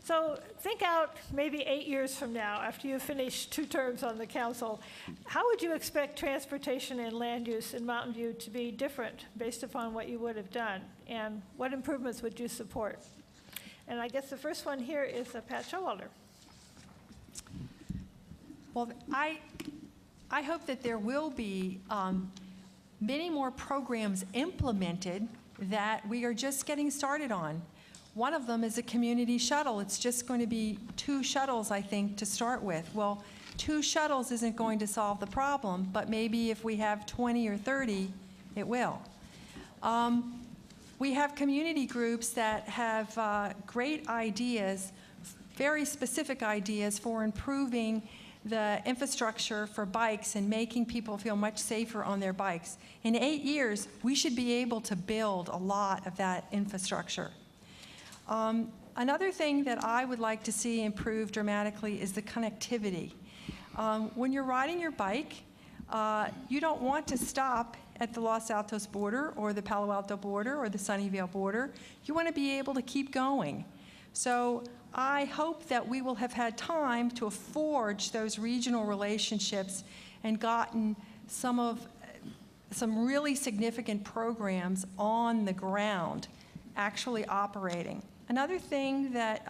So think out maybe 8 years from now, after you've finished 2 terms on the council, how would you expect transportation and land use in Mountain View to be different based upon what you would have done? And what improvements would you support? And I guess the first one here is Pat Showalter. Well, I hope that there will be many more programs implemented that we are just getting started on. One of them is a community shuttle. It's just going to be 2 shuttles, I think, to start with. Well, 2 shuttles isn't going to solve the problem, but maybe if we have 20 or 30, it will. We have community groups that have great ideas, very specific ideas for improving the infrastructure for bikes and making people feel much safer on their bikes. In 8 years, we should be able to build a lot of that infrastructure. Another thing that I would like to see improve dramatically is the connectivity. When you're riding your bike, you don't want to stop at the Los Altos border or the Palo Alto border or the Sunnyvale border. You want to be able to keep going. So I hope that we will have had time to forge those regional relationships and gotten some really significant programs on the ground actually operating. Another thing that,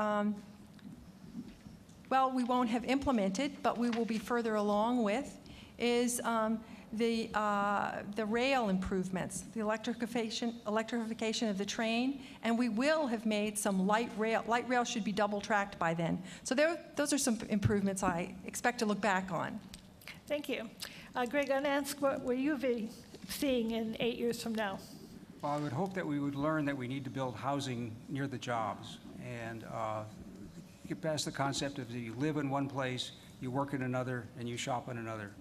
well, we won't have implemented, but we will be further along with, is the rail improvements, the electrification of the train, and we will have made some light rail. Light rail should be double-tracked by then. So those are some improvements I expect to look back on. Thank you. Greg, I'm going to ask, what will you be seeing in 8 years from now? Well, I would hope that we would learn that we need to build housing near the jobs and get past the concept of you live in one place, you work in another, and you shop in another.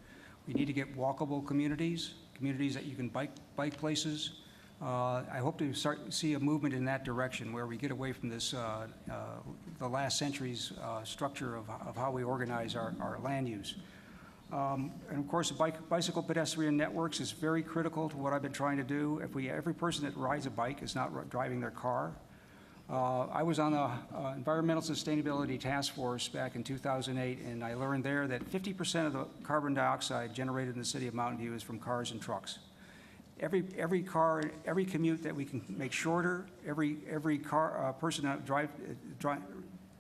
We need to get walkable communities that you can bike places. I hope to see a movement in that direction where we get away from this, the last century's structure of how we organize our land use. And of course, bicycle pedestrian networks is very critical to what I've been trying to do. Every person that rides a bike is not driving their car. I was on the Environmental Sustainability Task Force back in 2008, and I learned there that 50% of the carbon dioxide generated in the city of Mountain View is from cars and trucks. Every commute that we can make shorter, every person that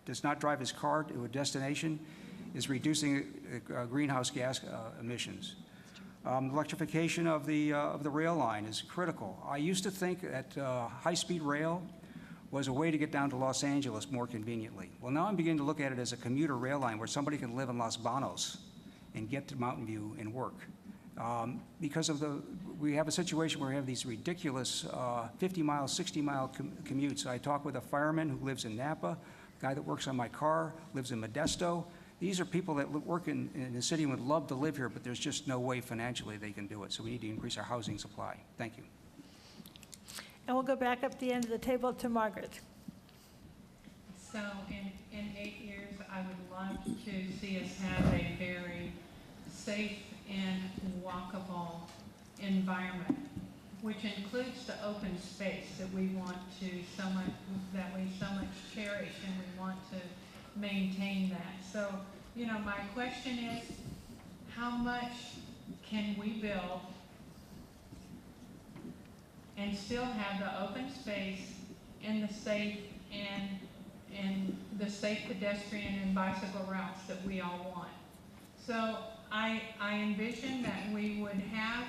does not drive his car to a destination is reducing greenhouse gas emissions. Electrification of the rail line is critical. I used to think that high-speed rail was a way to get down to Los Angeles more conveniently. Well, now I'm beginning to look at it as a commuter rail line where somebody can live in Los Banos and get to Mountain View and work. Because we have a situation where we have these ridiculous 50-mile, 60-mile commutes. I talk with a fireman who lives in Napa, a guy that works on my car, lives in Modesto. These are people that work in the city and would love to live here, but there's just no way financially they can do it. So we need to increase our housing supply. Thank you. And we'll go back up the end of the table to Margaret. So in 8 years, I would love to see us have a very safe and walkable environment, which includes the open space that we want to so much cherish, and we want to maintain that. So, you know, my question is, how much can we build and still have the open space and the safe and the safe pedestrian and bicycle routes that we all want? So I envision that we would have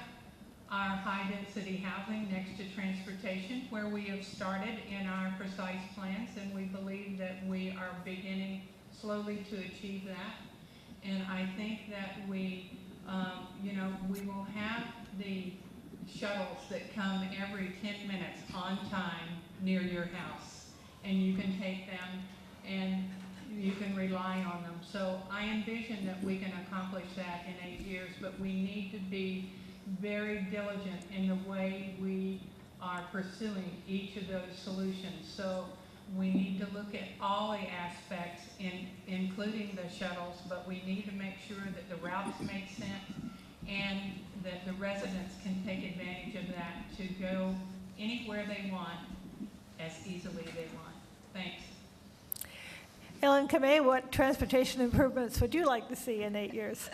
our high-density housing next to transportation, where we have started in our precise plans, and we believe that we are beginning slowly to achieve that. And I think that we will have the shuttles that come every 10 minutes on time near your house, and you can take them and you can rely on them. So I envision that we can accomplish that in 8 years, but we need to be very diligent in the way we are pursuing each of those solutions. So we need to look at all the aspects, including the shuttles, but we need to make sure that the routes make sense and that the residents can take advantage of that to go anywhere they want as easily as they want. Thanks. Ellen Kamei, what transportation improvements would you like to see in 8 years?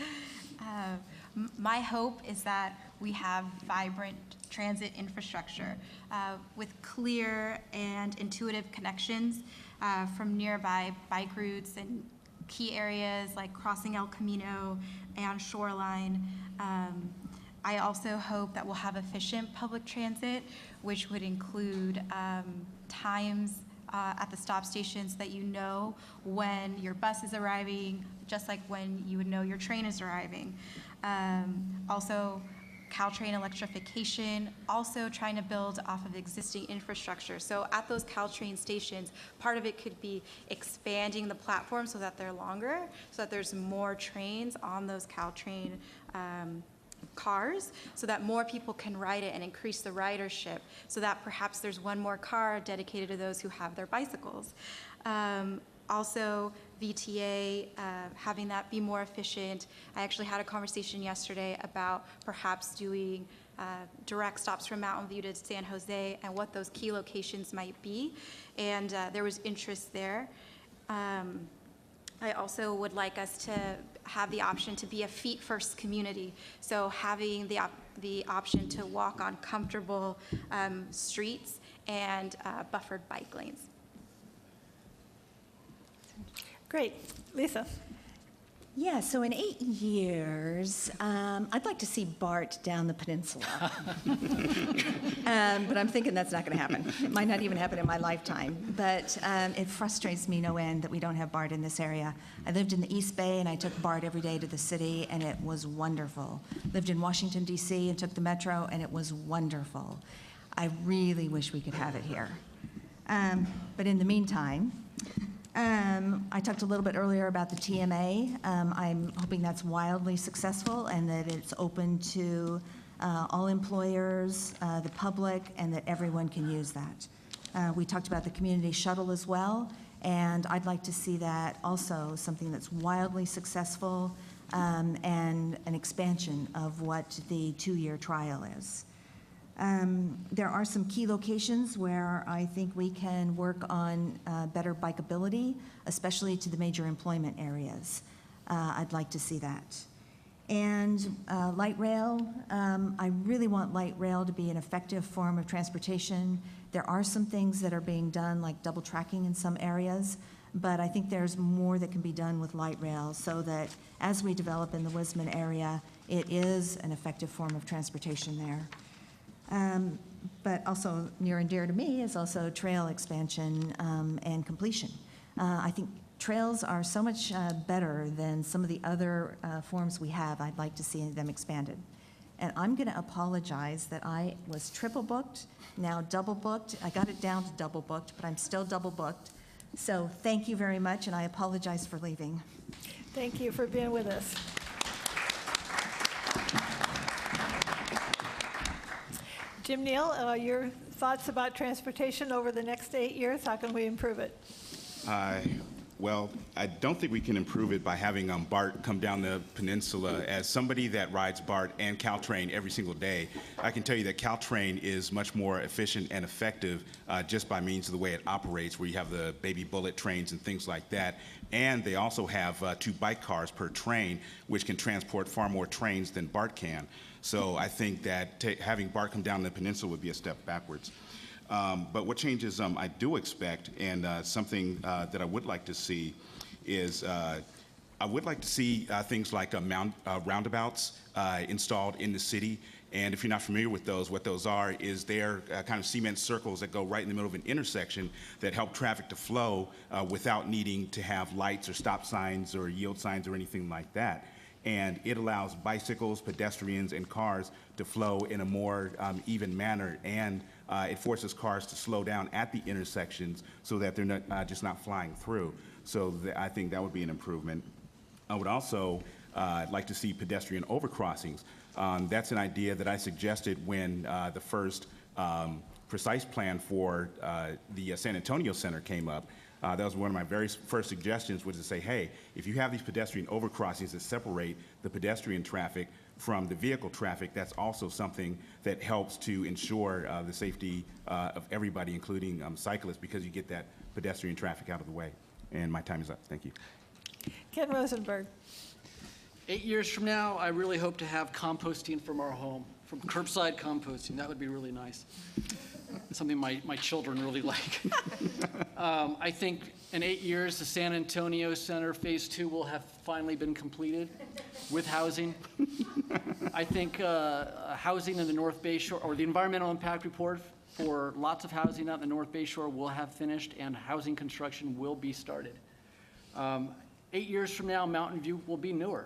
My hope is that we have vibrant transit infrastructure with clear and intuitive connections from nearby bike routes and key areas like crossing El Camino and Shoreline. I also hope that we'll have efficient public transit, which would include times at the stop stations that you know when your bus is arriving, just like when you would know your train is arriving. Also, Caltrain electrification, also trying to build off of existing infrastructure. So at those Caltrain stations, part of it could be expanding the platform so that they're longer, so that there's more trains on those Caltrain cars, so that more people can ride it and increase the ridership, so that perhaps there's one more car dedicated to those who have their bicycles. Also, VTA, having that be more efficient. I actually had a conversation yesterday about perhaps doing direct stops from Mountain View to San Jose and what those key locations might be, and there was interest there. I also would like us to have the option to be a feet-first community, so having the option to walk on comfortable streets and buffered bike lanes. Great. Lisa? Yeah, so in 8 years, I'd like to see BART down the peninsula. But I'm thinking that's not going to happen. It might not even happen in my lifetime. But it frustrates me no end that we don't have BART in this area. I lived in the East Bay, and I took BART every day to the city, and it was wonderful. Lived in Washington, D.C., and took the Metro, and it was wonderful. I really wish we could have it here. But in the meantime, I talked a little bit earlier about the TMA. I'm hoping that's wildly successful and that it's open to all employers, the public, and that everyone can use that. We talked about the community shuttle as well, and I'd like to see that also something that's wildly successful and an expansion of what the 2-year trial is. There are some key locations where I think we can work on better bikeability, especially to the major employment areas. I'd like to see that. And light rail, I really want light rail to be an effective form of transportation. There are some things that are being done, like double tracking in some areas, but I think there's more that can be done with light rail so that as we develop in the Wisman area, it is an effective form of transportation there. But also near and dear to me is also trail expansion and completion. I think trails are so much better than some of the other forms we have. I'd like to see them expanded. And I'm going to apologize that I was triple booked, now double booked. I got it down to double booked, but I'm still double booked. So thank you very much, and I apologize for leaving. Thank you for being with us. Jim Neal, your thoughts about transportation over the next 8 years? How can we improve it? Well, I don't think we can improve it by having BART come down the peninsula. As somebody that rides BART and Caltrain every single day, I can tell you that Caltrain is much more efficient and effective just by means of the way it operates, where you have the baby bullet trains and things like that. And they also have 2 bike cars per train, which can transport far more trains than BART can. So I think that having BART come down the peninsula would be a step backwards. But what changes I do expect, and something that I would like to see, is I would like to see things like roundabouts installed in the city. And if you're not familiar with those, what those are is they're kind of cement circles that go right in the middle of an intersection that help traffic to flow without needing to have lights or stop signs or yield signs or anything like that. And it allows bicycles, pedestrians, and cars to flow in a more even manner, and it forces cars to slow down at the intersections so that they're not, just not flying through. So I think that would be an improvement. I would also like to see pedestrian overcrossings. That's an idea that I suggested when the first precise plan for the San Antonio Center came up, that was one of my very first suggestions, was to say, hey, if you have these pedestrian overcrossings that separate the pedestrian traffic from the vehicle traffic, that's also something that helps to ensure the safety of everybody, including cyclists, because you get that pedestrian traffic out of the way. And my time is up. Thank you. Ken Rosenberg. 8 years from now, I really hope to have composting from our home, from curbside composting. That would be really nice. Something my children really like. I think in 8 years, the San Antonio Center Phase 2 will have finally been completed with housing. I think housing in the North Bay Shore, or the environmental impact report for lots of housing out in the North Bay Shore will have finished, and housing construction will be started. 8 years from now, Mountain View will be newer.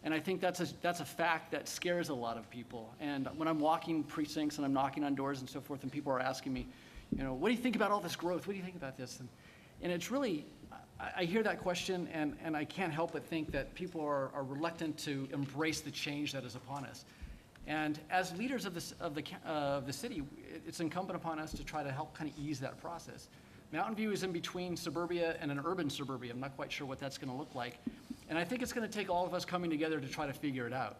And I think that's a fact that scares a lot of people. And when I'm walking precincts and I'm knocking on doors and so forth, and people are asking me, what do you think about all this growth? What do you think about this? And it's really, I hear that question, and I can't help but think that people are reluctant to embrace the change that is upon us. And as leaders of the city, it's incumbent upon us to try to help kind of ease that process. Mountain View is in between suburbia and an urban suburbia. I'm not quite sure what that's going to look like. And I think it's going to take all of us coming together to try to figure it out.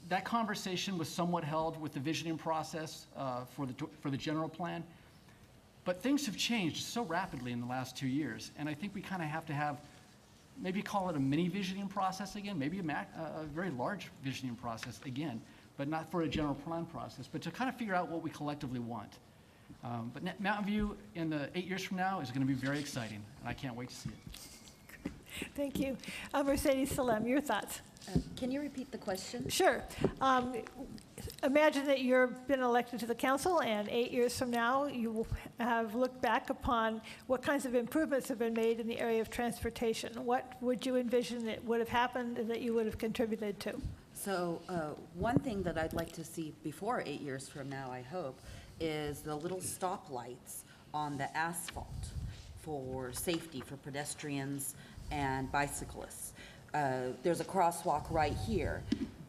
That conversation was somewhat held with the visioning process for the general plan. But things have changed so rapidly in the last 2 years. And I think we kind of have to have, maybe call it a mini visioning process again, maybe a very large visioning process again, but not for a general plan process, but to kind of figure out what we collectively want. But Mountain View in the 8 years from now is going to be very exciting, and I can't wait to see it. Thank you. Mercedes Salem, your thoughts? Can you repeat the question? Sure. Imagine that you've been elected to the council, and 8 years from now, you will have looked back upon what kinds of improvements have been made in the area of transportation. What would you envision that would have happened and that you would have contributed to? So one thing that I'd like to see before 8 years from now, I hope, is the little stoplights on the asphalt for safety for pedestrians and bicyclists. There's a crosswalk right here,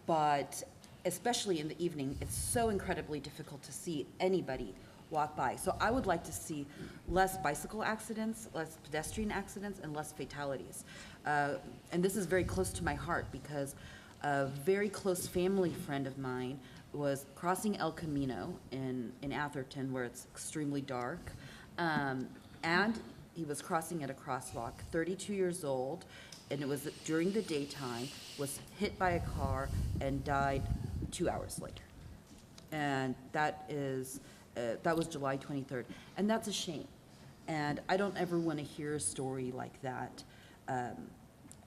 but especially in the evening, it's so incredibly difficult to see anybody walk by. So I would like to see less bicycle accidents, less pedestrian accidents, and less fatalities. And this is very close to my heart because a very close family friend of mine was crossing El Camino in Atherton, where it's extremely dark, and he was crossing at a crosswalk, 32 years old, and it was during the daytime, was hit by a car and died 2 hours later. And that was July 23rd, and that's a shame. And I don't ever want to hear a story like that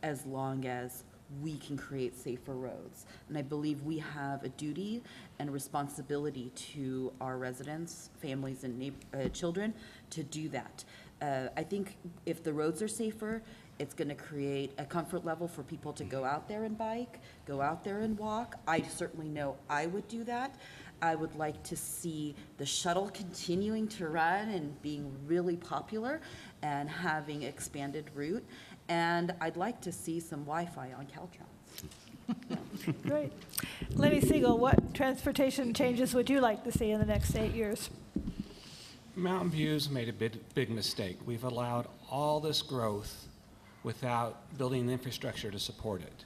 as long as we can create safer roads. And I believe we have a duty and responsibility to our residents, families, and children to do that. I think if the roads are safer, it's going to create a comfort level for people to go out there and bike, go out there and walk. I certainly know I would do that. I would like to see the shuttle continuing to run and being really popular and having expanded route. And I'd like to see some Wi-Fi on Caltrans. Great. Lenny Siegel, what transportation changes would you like to see in the next 8 years? Mountain View's made a big mistake. We've allowed all this growth without building the infrastructure to support it.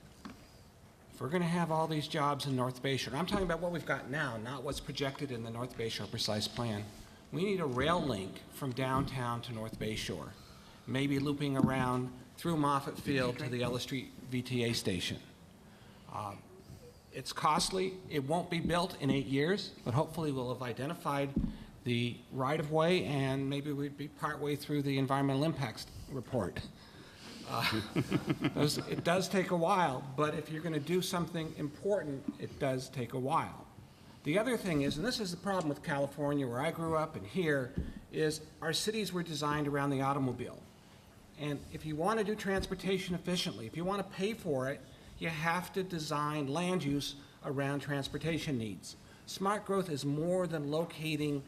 If we're going to have all these jobs in North Bay Shore, I'm talking about what we've got now, not what's projected in the North Bay Shore Precise Plan. We need a rail link from downtown to North Bay Shore, maybe looping around through Moffett Field to the Ellis Street VTA station. It's costly. It won't be built in 8 years, but hopefully we'll have identified the right-of-way, and maybe we'd be partway through the environmental impacts report. It does take a while, but if you're going to do something important, it does take a while. The other thing is, and this is the problem with California, where I grew up and here, is our cities were designed around the automobile. And if you want to do transportation efficiently, if you want to pay for it, you have to design land use around transportation needs. Smart growth is more than locating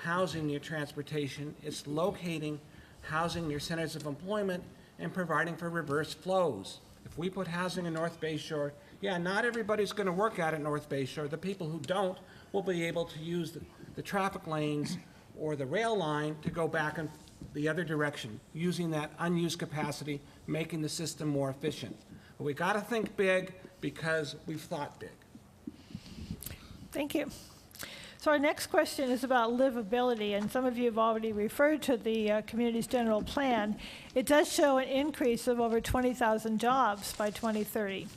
housing near transportation. It's locating housing near centers of employment and providing for reverse flows. If If we put housing in North Bay Shore, yeah, not everybody's going to work out at North Bay Shore. The people who don't will be able to use the traffic lanes or the rail line to go back in the other direction, using that unused capacity, making the system more efficient. But we got to think big because we've thought big. Thank you. So our next question is about livability, and some of you have already referred to the community's general plan. It does show an increase of over 20,000 jobs by 2030.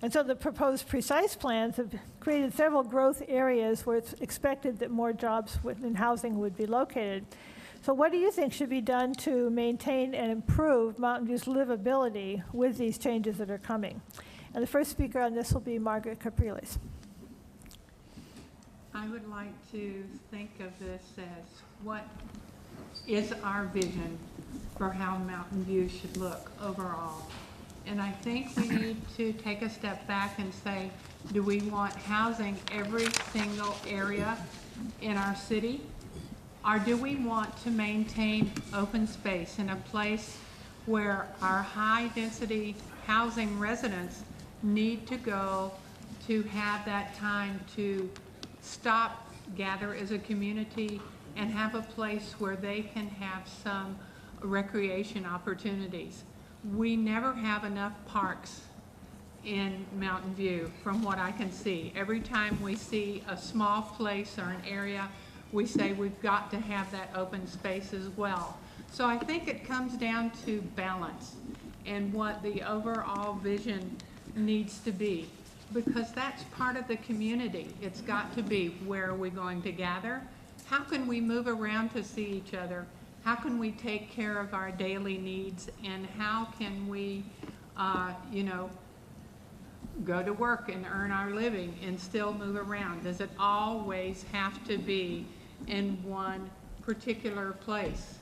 And so the proposed precise plans have created several growth areas where it's expected that more jobs in housing would be located. So what do you think should be done to maintain and improve Mountain View's livability with these changes that are coming? And the first speaker on this will be Margaret Capriles. I would like to think of this as what is our vision for how Mountain View should look overall. And I think we need to take a step back and say, do we want housing every single area in our city? Or do we want to maintain open space in a place where our high-density housing residents need to go to have that time to stop, gather as a community, and have a place where they can have some recreation opportunities? We never have enough parks in Mountain View, from what I can see. Every time we see a small place or an area, we say we've got to have that open space as well. So I think it comes down to balance and what the overall vision needs to be, because that's part of the community. It's got to be, where are we going to gather? How can we move around to see each other? How can we take care of our daily needs? And how can we, go to work and earn our living and still move around? Does it always have to be in one particular place?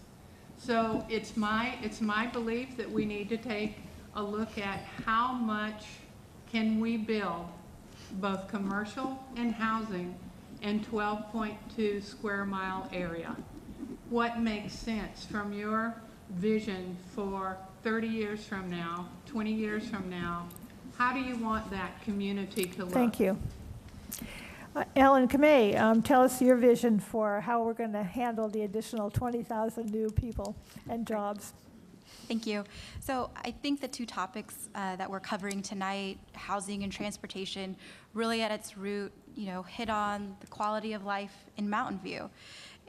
So it's my belief that we need to take a look at how much can we build, both commercial and housing, in 12.2 square mile area. What makes sense from your vision for 30 years from now, 20 years from now? How do you want that community to look? Thank you. Ellen Kamei, tell us your vision for how we're going to handle the additional 20,000 new people and jobs. Thank you. So I think the two topics that we're covering tonight, housing and transportation, really at its root, hit on the quality of life in Mountain View.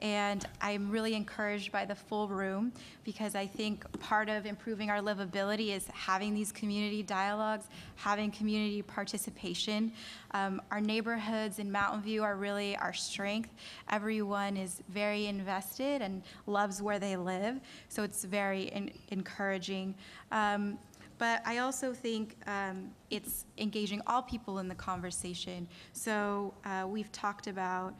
And I'm really encouraged by the full room, because I think part of improving our livability is having these community dialogues, having community participation. Our neighborhoods in Mountain View are really our strength. Everyone is very invested and loves where they live, so it's very encouraging. But I also think it's engaging all people in the conversation. So we've talked about,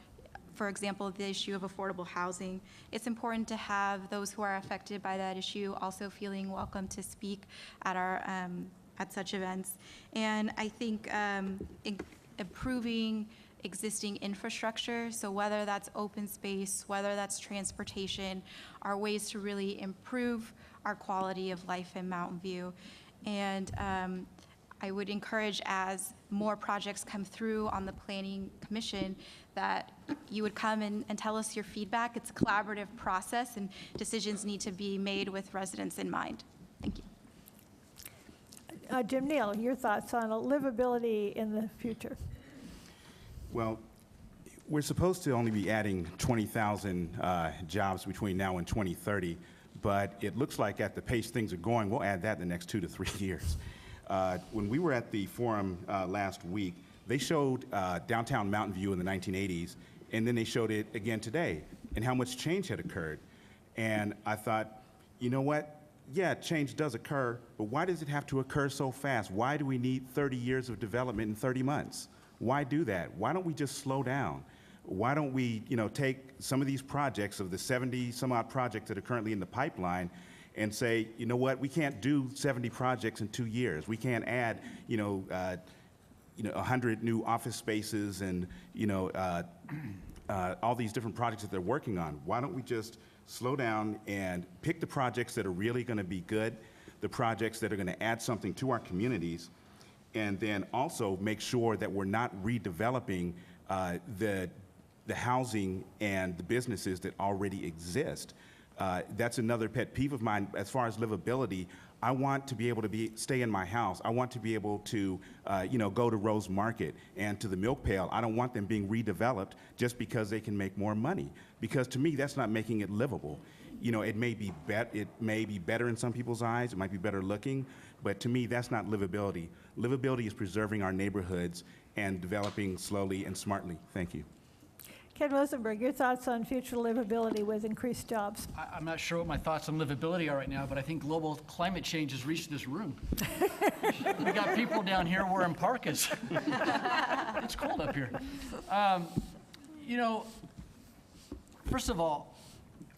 for example, the issue of affordable housing. It's important to have those who are affected by that issue also feeling welcome to speak at our at such events. And I think improving existing infrastructure, so whether that's open space, whether that's transportation, are ways to really improve our quality of life in Mountain View. And I would encourage, as more projects come through on the Planning Commission, that you would come and tell us your feedback. It's a collaborative process, and decisions need to be made with residents in mind. Thank you. Jim Neal, your thoughts on livability in the future? Well, we're supposed to only be adding 20,000 jobs between now and 2030, but it looks like at the pace things are going, we'll add that in the next 2 to 3 years. When we were at the forum last week, they showed downtown Mountain View in the 1980s, and then they showed it again today, and how much change had occurred. And I thought, you know what? Yeah, change does occur, but why does it have to occur so fast? Why do we need 30 years of development in 30 months? Why do that? Why don't we just slow down? Why don't we, take some of these projects, of the 70 some odd projects that are currently in the pipeline, and say, you know what, we can't do 70 projects in 2 years. We can't add, 100 new office spaces and, all these different projects that they're working on. Why don't we just slow down and pick the projects that are really going to be good, the projects that are going to add something to our communities, and then also make sure that we're not redeveloping the housing and the businesses that already exist. That's another pet peeve of mine as far as livability. I want to be able to stay in my house. I want to be able to, go to Rose Market and to the Milk Pail. I don't want them being redeveloped just because they can make more money. Because to me, that's not making it livable. It may be better in some people's eyes. It might be better looking, but to me, that's not livability. Livability is preserving our neighborhoods and developing slowly and smartly. Thank you. Ken Rosenberg, your thoughts on future livability with increased jobs? I'm not sure what my thoughts on livability are right now, but I think global climate change has reached this room. We got people down here wearing parkas. It's cold up here. First of all,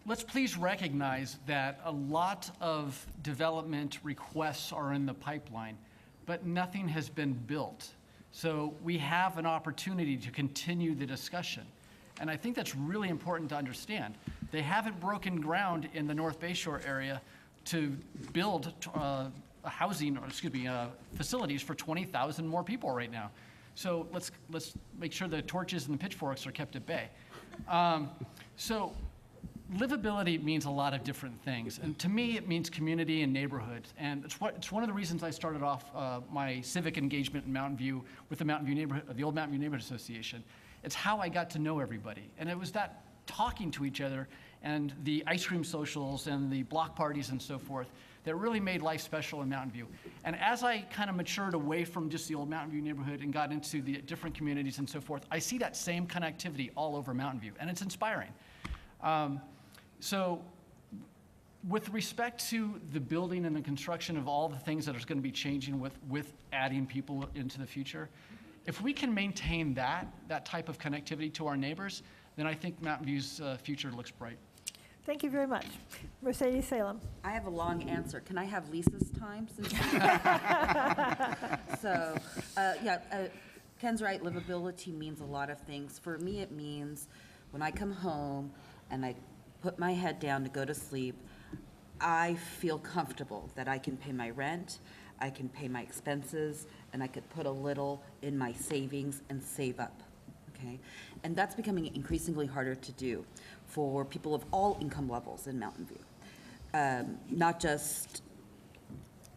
let's please recognize that a lot of development requests are in the pipeline, but nothing has been built. So we have an opportunity to continue the discussion. And I think that's really important to understand. They haven't broken ground in the North Bayshore area to build facilities for 20,000 more people right now. So let's make sure the torches and the pitchforks are kept at bay. So livability means a lot of different things. And to me, it means community and neighborhood. And it's one of the reasons I started off my civic engagement in Mountain View with the Old Mountain View Neighborhood Association. It's how I got to know everybody. And it was that talking to each other and the ice cream socials and the block parties and so forth that really made life special in Mountain View. And as I kind of matured away from just the old Mountain View neighborhood and got into the different communities and so forth, I see that same connectivity all over Mountain View, and it's inspiring. So with respect to the building and the construction of all the things that are going to be changing with adding people into the future, if we can maintain that type of connectivity to our neighbors, then I think Mountain View's future looks bright. Thank you very much. Mercedes Salem. I have a long answer. Can I have Lisa's time? So, Ken's right, livability means a lot of things. For me, it means when I come home and I put my head down to go to sleep, I feel comfortable that I can pay my rent, I can pay my expenses, and I could put a little in my savings and save up, okay? And that's becoming increasingly harder to do for people of all income levels in Mountain View. Not just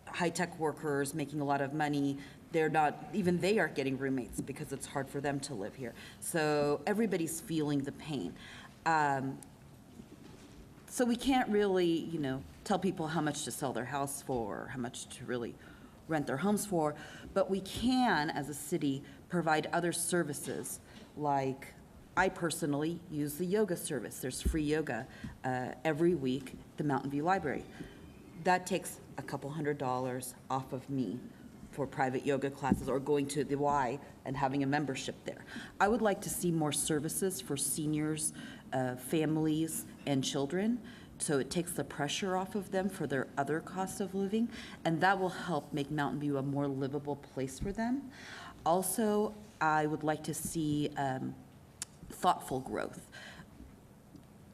high-tech workers making a lot of money, even they aren't getting roommates because it's hard for them to live here. So everybody's feeling the pain. So we can't really, tell people how much to sell their house for, how much to really rent their homes for, but we can, as a city, provide other services. Like, I personally use the yoga service. There's free yoga every week at the Mountain View Library. That takes a couple $100 off of me for private yoga classes or going to the Y and having a membership there. I would like to see more services for seniors, families, and children, so it takes the pressure off of them for their other costs of living, and that will help make Mountain View a more livable place for them. Also, I would like to see thoughtful growth.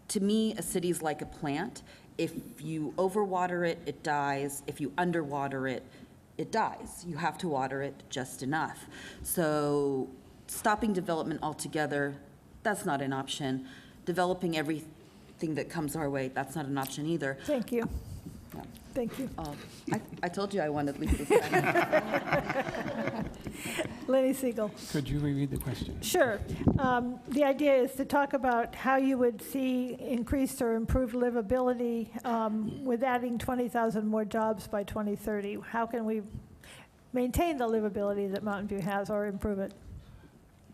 To me, a city is like a plant. If you overwater it, it dies. If you underwater it, it dies. You have to water it just enough. So stopping development altogether, that's not an option. Developing everything that comes our way, that's not an option either. Thank you. Yeah. Thank you. I told you I wanted Lisa's time. Lenny Siegel. Could you reread the question? Sure. The idea is to talk about how you would see increased or improved livability with adding 20,000 more jobs by 2030. How can we maintain the livability that Mountain View has or improve it?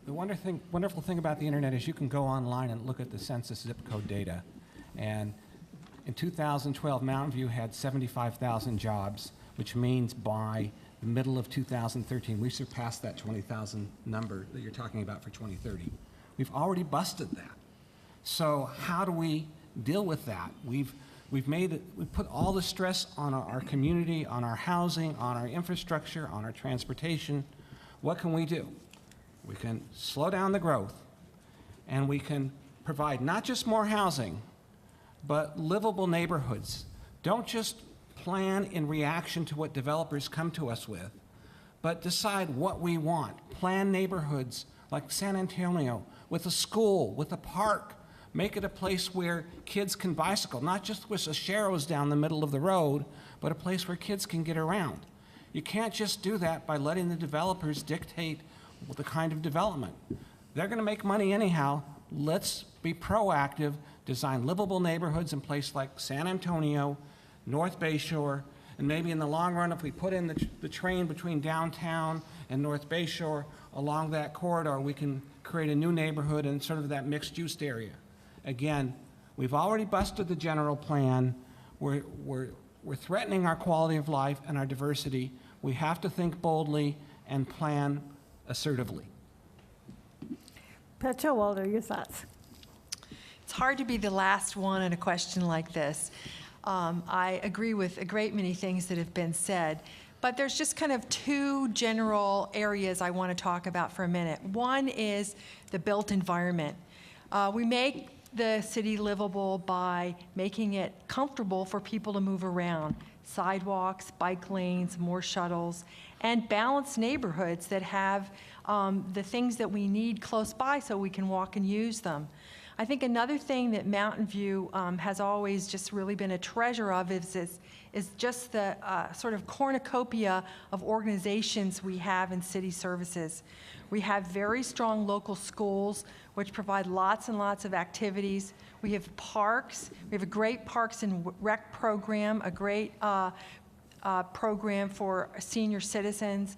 The wonderful thing about the internet is you can go online and look at the census zip code data. And in 2012, Mountain View had 75,000 jobs, which means by the middle of 2013, we surpassed that 20,000 number that you're talking about for 2030. We've already busted that. So how do we deal with that? We've put all the stress on our community, on our housing, on our infrastructure, on our transportation. What can we do? We can slow down the growth, and we can provide not just more housing, but livable neighborhoods. Don't just plan in reaction to what developers come to us with, but decide what we want. Plan neighborhoods like San Antonio with a school, with a park. Make it a place where kids can bicycle, not just with the sharrows down the middle of the road, but a place where kids can get around. You can't just do that by letting the developers dictate the kind of development. They're going to make money anyhow. Let's be proactive, design livable neighborhoods in places like San Antonio, North Bayshore, and maybe in the long run, if we put in the train between downtown and North Bayshore along that corridor, we can create a new neighborhood in sort of that mixed-use area. Again, we've already busted the general plan. We're threatening our quality of life and our diversity. We have to think boldly and plan assertively. Pat Showalter, your thoughts? It's hard to be the last one in a question like this. I agree with a great many things that have been said, but there's just kind of two general areas I want to talk about for a minute. One is the built environment. We make the city livable by making it comfortable for people to move around. Sidewalks, bike lanes, more shuttles, and balanced neighborhoods that have the things that we need close by so we can walk and use them. I think another thing that Mountain View has always just really been a treasure of is just the sort of cornucopia of organizations we have in city services. We have very strong local schools, which provide lots and lots of activities. We have parks. We have a great Parks and Rec program, a great program for senior citizens.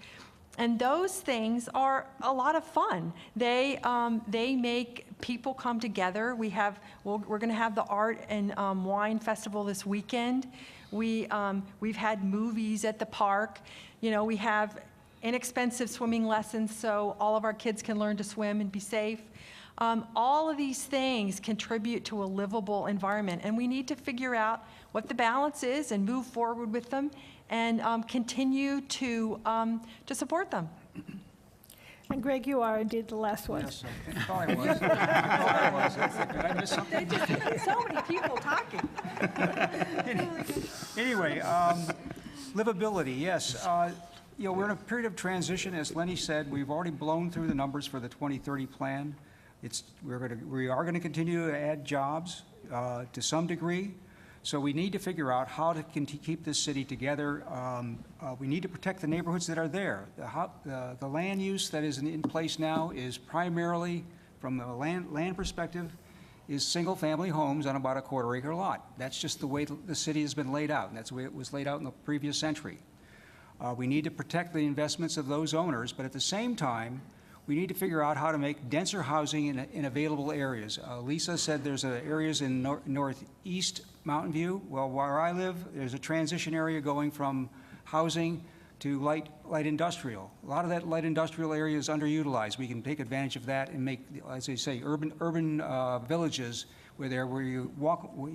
And those things are a lot of fun. They make people come together. We're going to have the Art and Wine Festival this weekend. We've had movies at the park. You know, we have inexpensive swimming lessons so all of our kids can learn to swim and be safe. All of these things contribute to a livable environment, and we need to figure out what the balance is and move forward with them and continue to support them. And Greg, you are indeed the last one. Yes, I thought I was. I thought I was. Did I miss something? So many people talking. Anyway, livability, yes. You know, we're in a period of transition, as Lenny said. We've already blown through the numbers for the 2030 plan. We are going to continue to add jobs to some degree. So we need to figure out how to keep this city together. We need to protect the neighborhoods that are there. The land use that is in place now is primarily, from the land perspective, is single-family homes on about a quarter-acre lot. That's just the way the city has been laid out, and that's the way it was laid out in the previous century. We need to protect the investments of those owners, but at the same time, we need to figure out how to make denser housing in available areas. Lisa said there's areas in northeast Mountain View. Well, where I live, there's a transition area going from housing to light industrial. A lot of that light industrial area is underutilized. We can take advantage of that and make, as they say, urban villages where you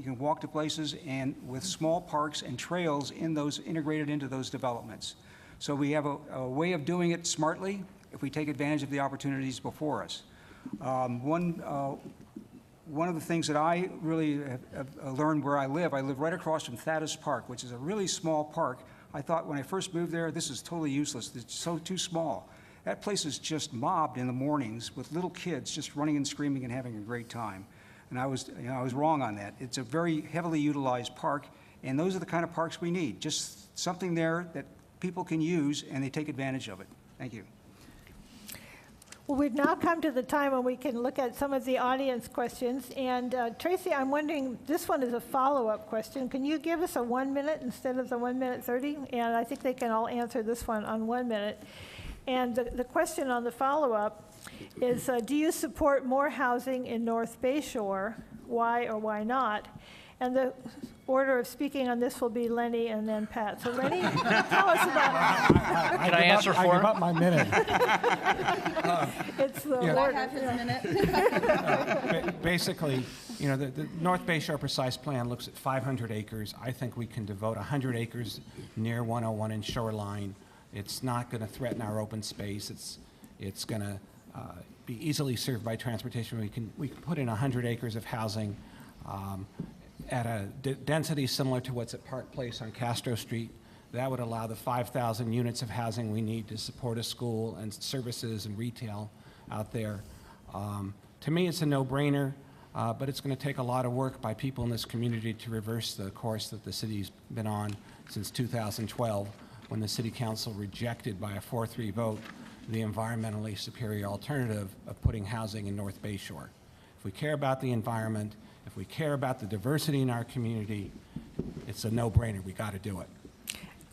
can walk to places and with small parks and trails in those integrated into those developments. So we have a way of doing it smartly if we take advantage of the opportunities before us. One of the things that I really have learned where I live right across from Thaddeus Park, which is a really small park. I thought when I first moved there, this is totally useless. It's too small. That place is just mobbed in the mornings with little kids just running and screaming and having a great time. And I was wrong on that. It's a very heavily utilized park, and those are the kind of parks we need. Just something there that people can use and they take advantage of it. Thank you. Well, we've now come to the time when we can look at some of the audience questions. And Tracy, I'm wondering, this one is a follow-up question. Can you give us a 1 minute instead of the 1 minute 30? And I think they can all answer this one on 1 minute. And the question on the follow-up is, do you support more housing in North Bayshore? Why or why not? And the order of speaking on this will be Lenny and then Pat. So Lenny, tell us about it. Can I answer for him? I give up my minute. It's the Yeah. order. I have his minute. Basically, you know, the North Bayshore Precise Plan looks at 500 acres. I think we can devote 100 acres near 101 and Shoreline. It's not going to threaten our open space. It's going to be easily served by transportation. We can put in 100 acres of housing. at a density similar to what's at Park Place on Castro Street. That would allow the 5,000 units of housing we need to support a school and services and retail out there. To me, it's a no-brainer, but it's going to take a lot of work by people in this community to reverse the course that the city's been on since 2012, when the City Council rejected by a 4-3 vote the environmentally superior alternative of putting housing in North Bay Shore. If we care about the environment, if we care about the diversity in our community, it's a no-brainer. We got to do it.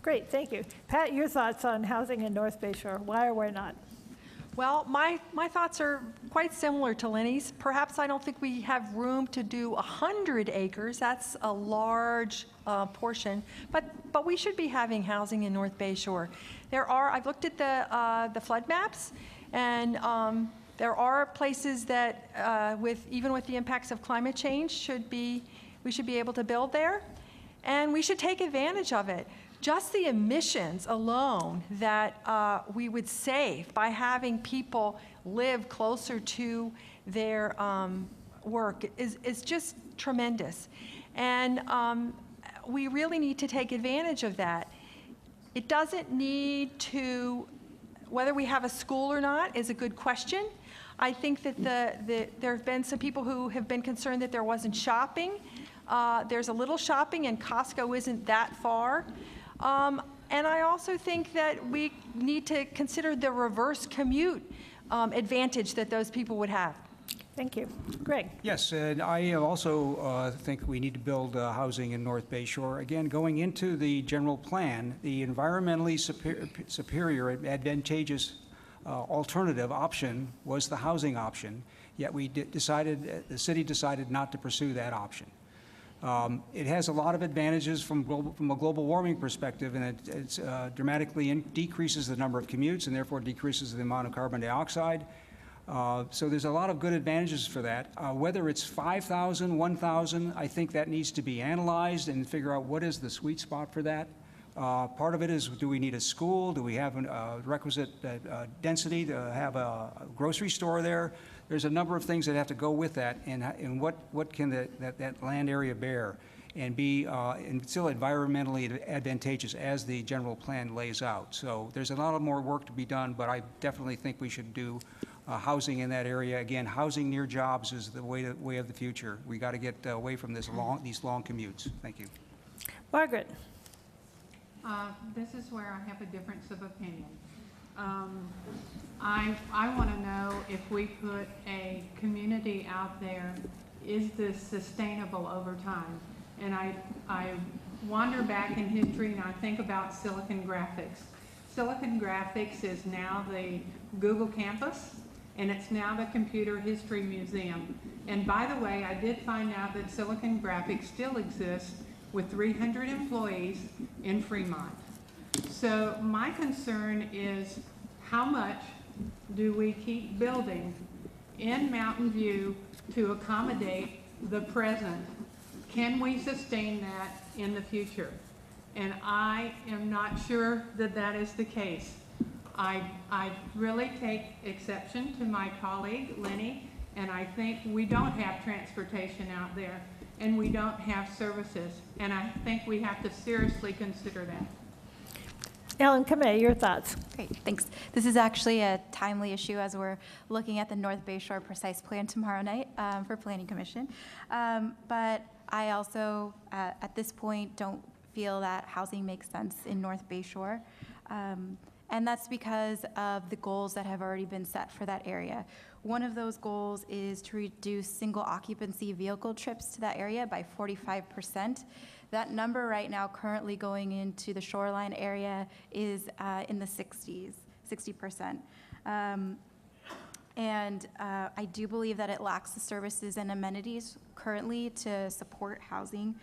Great, thank you. Pat, your thoughts on housing in North Bay Shore, why or why not? Well, my thoughts are quite similar to Lenny's. Perhaps I don't think we have room to do 100 acres. That's a large portion, but we should be having housing in North Bay Shore. I've looked at the flood maps, and there are places that, even with the impacts of climate change, we should be able to build there, and we should take advantage of it. Just the emissions alone that we would save by having people live closer to their work is just tremendous. And we really need to take advantage of that. It doesn't need to, whether we have a school or not is a good question. I think that there have been some people who have been concerned that there wasn't shopping. There's a little shopping, and Costco isn't that far. And I also think that we need to consider the reverse commute advantage that those people would have. Thank you. Greg? Yes, and I also think we need to build housing in North Bay Shore. Again, going into the general plan, the environmentally superior, advantageous alternative option was the housing option, yet the city decided not to pursue that option. It has a lot of advantages from a global warming perspective, and it dramatically decreases the number of commutes and therefore decreases the amount of carbon dioxide. So there's a lot of good advantages for that. Whether it's 5,000, 1,000, I think that needs to be analyzed and figure out what is the sweet spot for that. Part of it is, do we need a school? Do we have a requisite density to have a grocery store there? There's a number of things that have to go with that, and what can that land area bear and be and still environmentally advantageous as the general plan lays out. So there's a lot of more work to be done, but I definitely think we should do housing in that area. Again, housing near jobs is the way of the future. We got to get away from these long commutes. Thank you. Margaret? This is where I have a difference of opinion. I want to know if we put a community out there, is this sustainable over time? And I wander back in history and I think about Silicon Graphics. Silicon Graphics is now the Google campus, and it's now the Computer History Museum. And by the way, I did find out that Silicon Graphics still exists with 300 employees in Fremont. So my concern is, how much do we keep building in Mountain View to accommodate the present? Can we sustain that in the future? And I am not sure that that is the case. I really take exception to my colleague, Lenny, and I think we don't have transportation out there, and we don't have services, and I think we have to seriously consider that. Ellen Kamei, your thoughts? Great, thanks. This is actually a timely issue as we're looking at the North Bay Shore Precise Plan tomorrow night for Planning Commission. But I also, at this point, don't feel that housing makes sense in North Bay Shore. And that's because of the goals that have already been set for that area. One of those goals is to reduce single occupancy vehicle trips to that area by 45%. That number right now currently going into the shoreline area is in the 60%. And I do believe that it lacks the services and amenities currently to support housing.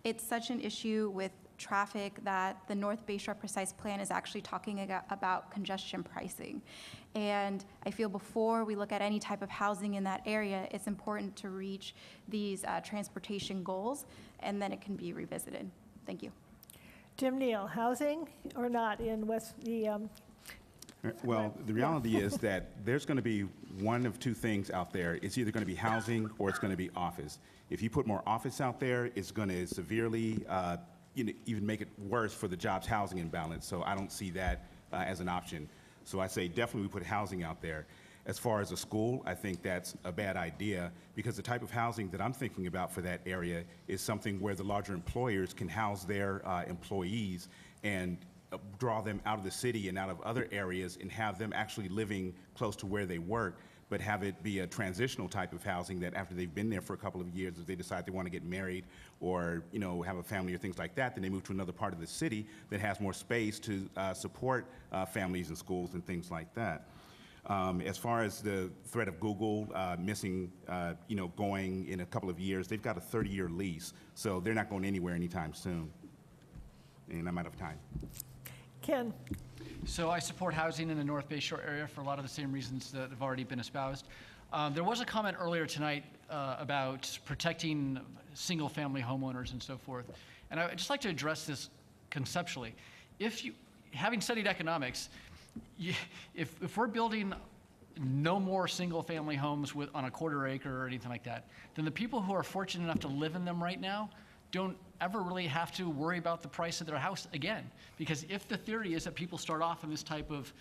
It's such an issue with traffic that the North Bay Shore Precise Plan is actually talking about congestion pricing. And I feel before we look at any type of housing in that area, it's important to reach these transportation goals, and then it can be revisited. Thank you. Jim Neal, housing or not in Well, the reality is that there's going to be one of two things out there. It's either going to be housing or it's going to be office. If you put more office out there, it's going to severely even make it worse for the jobs housing imbalance. So I don't see that as an option. So I say definitely we put housing out there. As far as a school, I think that's a bad idea because the type of housing that I'm thinking about for that area is something where the larger employers can house their employees and draw them out of the city and out of other areas and have them actually living close to where they work, but have it be a transitional type of housing that after they've been there for a couple of years, if they decide they want to get married or have a family or things like that, then they move to another part of the city that has more space to support families and schools and things like that. As far as the threat of Google missing, going in a couple of years, they've got a 30-year lease, so they're not going anywhere anytime soon. And I'm out of time. Ken? So I support housing in the North Bay Shore area for a lot of the same reasons that have already been espoused. There was a comment earlier tonight about protecting single-family homeowners and so forth. And I'd just like to address this conceptually. Having studied economics, if we're building no more single-family homes on a quarter acre or anything like that, then the people who are fortunate enough to live in them right now don't ever really have to worry about the price of their house again. Because if the theory is that people start off in this type of,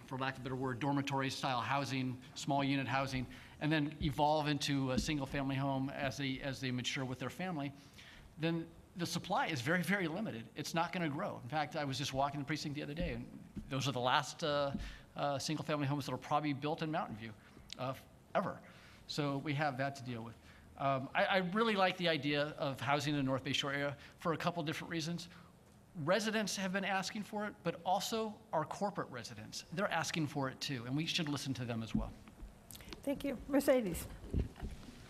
for lack of a better word, dormitory-style housing, small unit housing, and then evolve into a single-family home as they mature with their family, then the supply is very, very limited. It's not going to grow. In fact, I was just walking the precinct the other day, and those are the last single-family homes that are probably built in Mountain View ever. So we have that to deal with. I really like the idea of housing in the North Bay Shore area for a couple different reasons. Residents have been asking for it, but also our corporate residents. They're asking for it too, and we should listen to them as well. Thank you. Mercedes?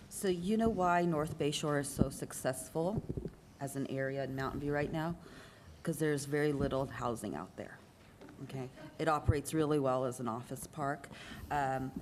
So you know why North Bay Shore is so successful as an area in Mountain View right now? Because there's very little housing out there. Okay, it operates really well as an office park. I'm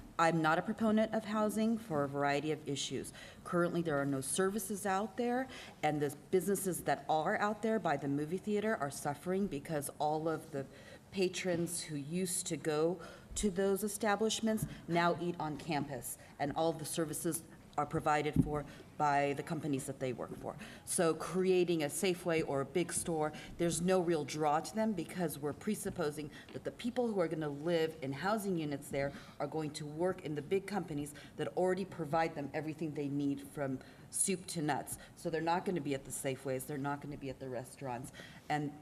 not a proponent of housing for a variety of issues. Currently, there are no services out there, and the businesses that are out there by the movie theater are suffering because all of the patrons who used to go to those establishments now eat on campus, and all of the services are provided for by the companies that they work for. So creating a Safeway or a big store, there's no real draw to them because we're presupposing that the people who are going to live in housing units there are going to work in the big companies that already provide them everything they need from soup to nuts. So they're not going to be at the Safeways, they're not going to be at the restaurants, and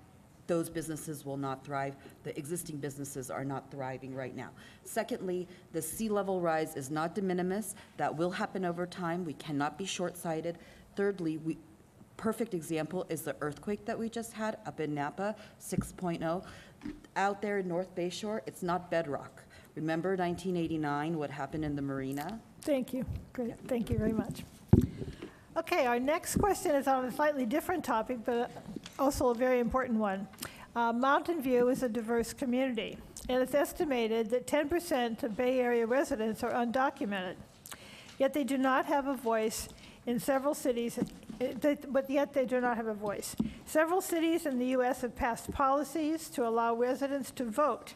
those businesses will not thrive. The existing businesses are not thriving right now. Secondly, the sea level rise is not de minimis. That will happen over time. We cannot be short-sighted. Thirdly, perfect example is the earthquake that we just had up in Napa, 6.0. Out there in North Bay Shore, it's not bedrock. Remember 1989, what happened in the marina? Thank you. Great. Thank you very much. Okay, our next question is on a slightly different topic, but also a very important one. Mountain View is a diverse community, and it's estimated that 10% of Bay Area residents are undocumented. Yet they do not have a voice in several cities, but yet they do not have a voice. Several cities in the U.S. have passed policies to allow residents to vote.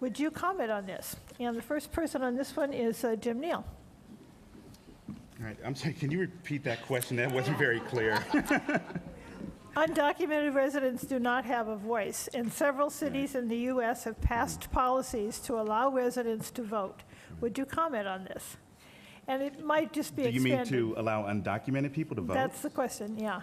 Would you comment on this? And the first person on this one is Jim Neal. All right, I'm sorry, can you repeat that question? That wasn't very clear. Undocumented residents do not have a voice, and several cities in the U.S. have passed policies to allow residents to vote. Would you comment on this? And it might just be Do you mean expanded. to allow undocumented people to vote? That's the question, yeah.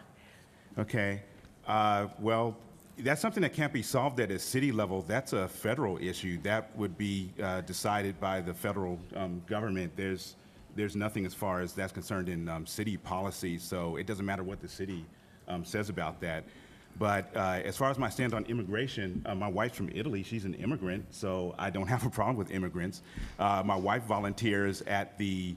Okay. Well, that's something that can't be solved at a city level. That's a federal issue. That would be decided by the federal government. There's nothing as far as that's concerned in city policy, so it doesn't matter what the city says about that. But as far as my stand on immigration, my wife's from Italy. She's an immigrant, so I don't have a problem with immigrants. My wife volunteers at the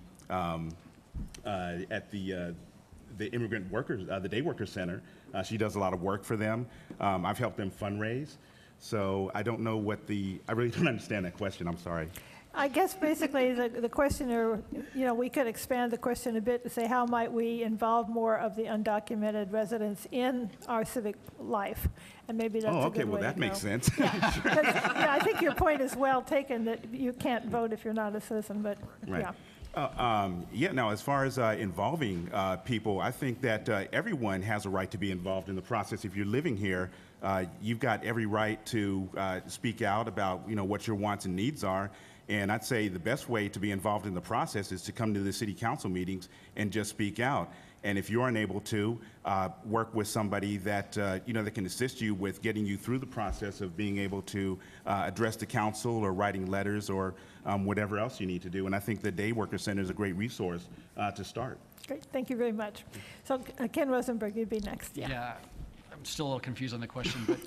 immigrant workers, the Day Worker Center. She does a lot of work for them. I've helped them fundraise. So I don't know I really don't understand that question. I'm sorry. I guess basically the questioner, we could expand the question a bit to say how might we involve more of the undocumented residents in our civic life? And maybe that's a okay, good well, way that to makes go. sense. I think your point is well taken that you can't vote if you're not a citizen, but Right. yeah. Now, as far as involving people, I think that everyone has a right to be involved in the process. If you're living here, you've got every right to speak out about, what your wants and needs are. And I'd say the best way to be involved in the process is to come to the city council meetings and just speak out. And if you're unable to, work with somebody that, that can assist you with getting you through the process of being able to address the council or writing letters or whatever else you need to do. And I think the Day Worker Center is a great resource to start. Great, thank you very much. So Ken Rosenberg, you'd be next. Yeah, I'm still a little confused on the question, but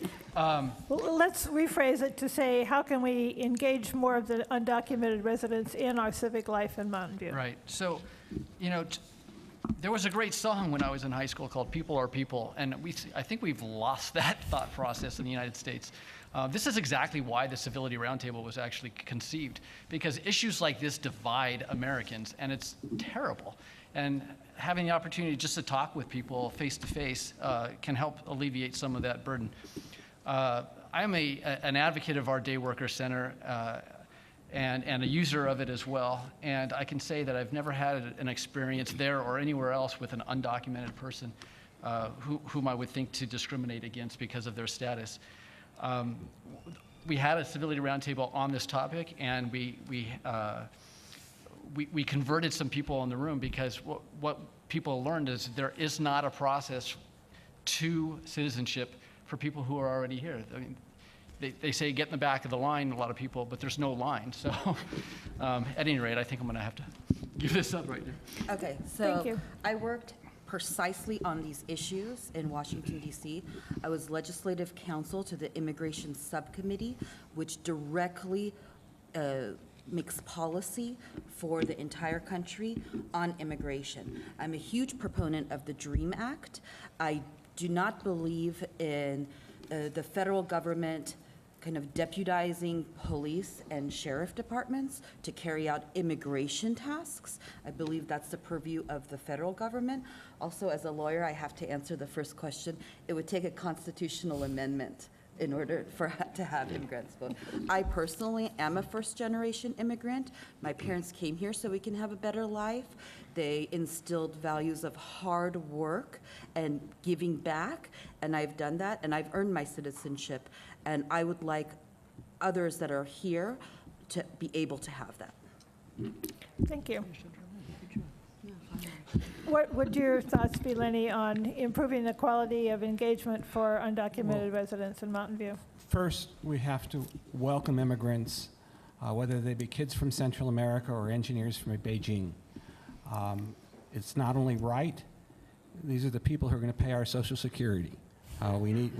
Well, let's rephrase it to say, how can we engage more of the undocumented residents in our civic life in Mountain View? right. So, there was a great song when I was in high school called "People Are People," and I think we've lost that thought process in the United States. This is exactly why the Civility Roundtable was actually conceived, because issues like this divide Americans, and it's terrible. And having the opportunity just to talk with people face to face can help alleviate some of that burden. I am an advocate of our Day Worker Center and a user of it as well. And I can say that I've never had an experience there or anywhere else with an undocumented person whom I would think to discriminate against because of their status. We had a Civility Roundtable on this topic, and we converted some people in the room because what people learned is there is not a process to citizenship for people who are already here. I mean, they say get in the back of the line, a lot of people, but there's no line. So at any rate, I think I'm going to have to give this up right now. Okay, Thank so you. I worked precisely on these issues in Washington, D.C. I was legislative counsel to the Immigration Subcommittee, which directly makes policy for the entire country on immigration. I'm a huge proponent of the DREAM Act. I do not believe in the federal government kind of deputizing police and sheriff departments to carry out immigration tasks. I believe that's the purview of the federal government. Also, as a lawyer, I have to answer the first question. It would take a constitutional amendment in order to have immigrants vote. I personally am a first-generation immigrant. My parents came here so we can have a better life. They instilled values of hard work and giving back, and I've done that, and I've earned my citizenship, and I would like others that are here to be able to have that. Thank you. What would your thoughts be, Lenny, on improving the quality of engagement for undocumented residents in Mountain View? First, we have to welcome immigrants, whether they be kids from Central America or engineers from Beijing. It's not only right, these are the people who are going to pay our Social Security. We need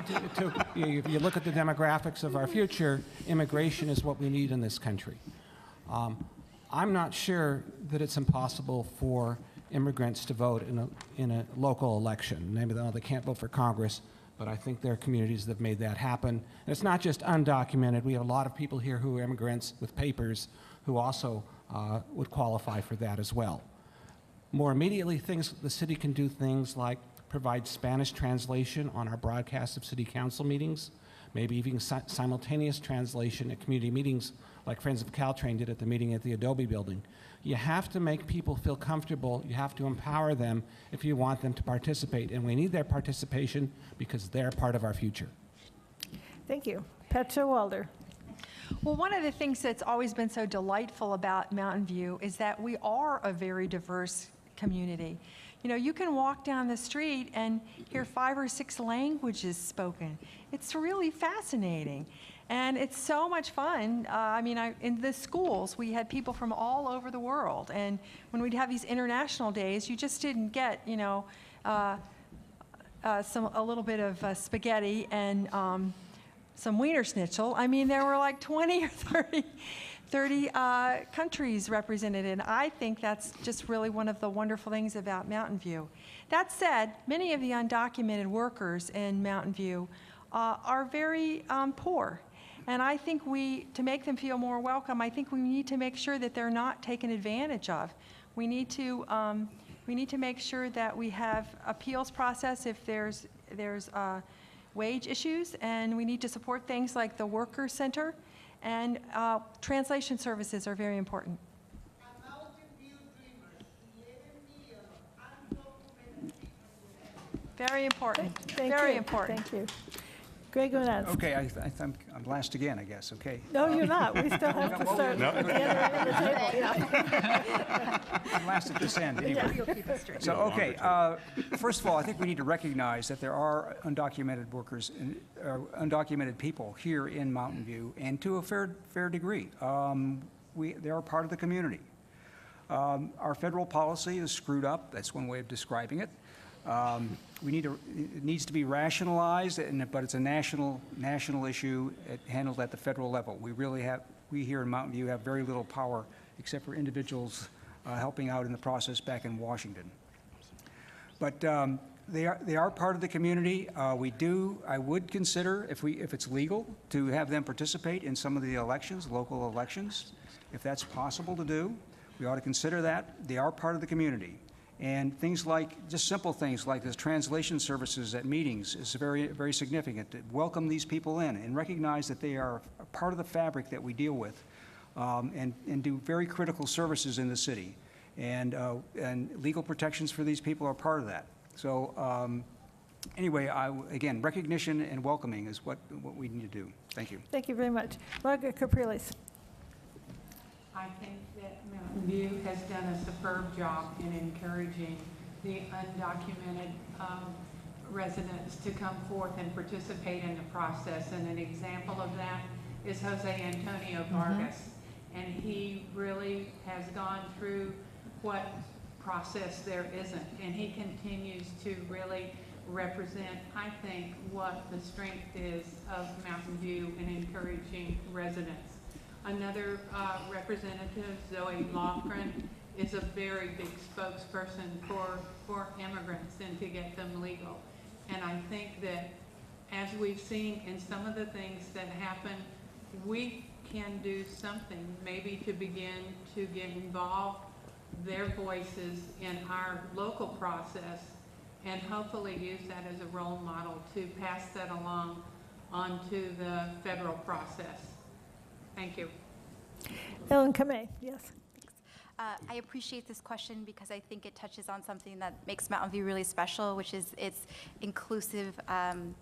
to, if you look at the demographics of our future, immigration is what we need in this country. I'm not sure that it's impossible for immigrants to vote in a local election. Maybe they can't vote for Congress, but I think there are communities that have made that happen. And it's not just undocumented. We have a lot of people here who are immigrants with papers who also would qualify for that as well. More immediately, the city can do things like provide Spanish translation on our broadcast of city council meetings, maybe even simultaneous translation at community meetings like Friends of Caltrain did at the meeting at the Adobe building. You have to make people feel comfortable. You have to empower them if you want them to participate. And we need their participation because they're part of our future. Thank you. Pat Showalter. Well, one of the things that's always been so delightful about Mountain View is that we are a very diverse community. You know, you can walk down the street and hear 5 or 6 languages spoken. It's really fascinating. And it's so much fun. In the schools, we had people from all over the world. And when we'd have these international days, you just didn't get, a little bit of spaghetti and some Wiener Schnitzel. I mean, there were like 20 or 30 countries represented, and I think that's just really one of the wonderful things about Mountain View. That said, many of the undocumented workers in Mountain View are very poor, And I think to make them feel more welcome, I think we need to make sure that they're not taken advantage of. We need to make sure that we have appeals process if there's wage issues, and we need to support things like the Worker Center, and translation services are very important. Very important. Thank Very you. important. Thank you. Greg Gonzalez. Okay, I'm last again, I guess, okay. No, you're not. We still have to start at the other end of the table. Yeah. I'm last at this end, anyway. So, okay, first of all, I think we need to recognize that there are undocumented workers, and undocumented people here in Mountain View, and to a fair degree. They are part of the community. Our federal policy is screwed up. That's one way of describing it. It needs to be rationalized, but it's a national issue handled at the federal level. We here in Mountain View have very little power except for individuals helping out in the process back in Washington. But they are part of the community. I would consider, if it's legal, to have them participate in some of the elections, local elections, if that's possible to do. We ought to consider that. They are part of the community. And things like, just simple things like the translation services at meetings is very, very significant. To welcome these people in and recognize that they are a part of the fabric that we deal with, and do very critical services in the city. And legal protections for these people are part of that. So anyway, again, recognition and welcoming is what we need to do. Thank you. Thank you very much. Margaret Capriles. I think that Mountain View has done a superb job in encouraging the undocumented residents to come forth and participate in the process. And an example of that is Jose Antonio Vargas. And he really has gone through what process there isn't. And he continues to really represent, I think, what the strength is of Mountain View in encouraging residents. Another representative, Zoe Lofgren, is a very big spokesperson for immigrants and to get them legal. And I think that as we've seen in some of the things that happen, we can do something maybe to begin to get involved their voices in our local process and hopefully use that as a role model to pass that along onto the federal process. Thank you. Ellen Kamei, yes. I appreciate this question because I think it touches on something that makes Mountain View really special, which is its inclusive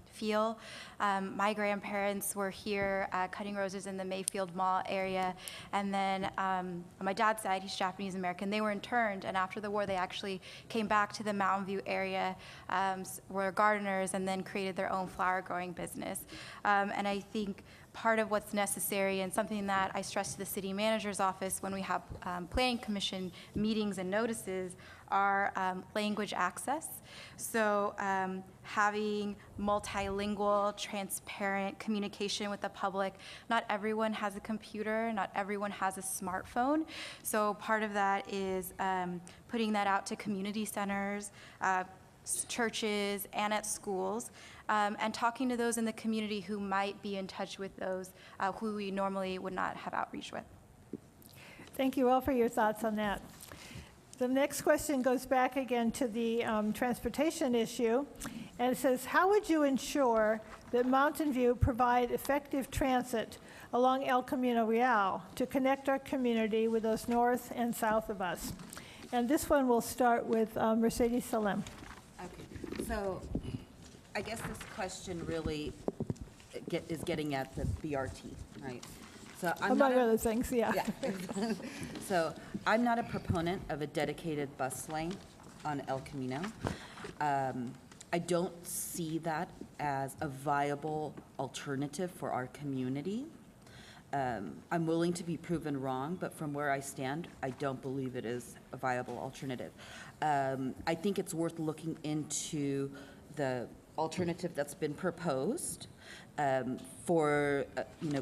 feel. My grandparents were here cutting roses in the Mayfield Mall area, and then on my dad's side, he's Japanese American, they were interned, and after the war they actually came back to the Mountain View area, were gardeners, and then created their own flower growing business. And I think part of what's necessary, and something that I stress to the city manager's office when we have planning commission meetings and notices, are language access. So having multilingual, transparent communication with the public. Not everyone has a computer, not everyone has a smartphone. So part of that is putting that out to community centers, churches, and at schools, and talking to those in the community who might be in touch with those who we normally would not have outreach with. Thank you all for your thoughts on that. The next question goes back again to the transportation issue, and it says, how would you ensure that Mountain View provide effective transit along El Camino Real to connect our community with those north and south of us? And this one will start with Mercedes Salem. Okay, so I guess this question really is getting at the BRT, right? So Among other things, yeah. So I'm not a proponent of a dedicated bus lane on El Camino. I don't see that as a viable alternative for our community. I'm willing to be proven wrong, but from where I stand, I don't believe it is a viable alternative. I think it's worth looking into the alternative that's been proposed for,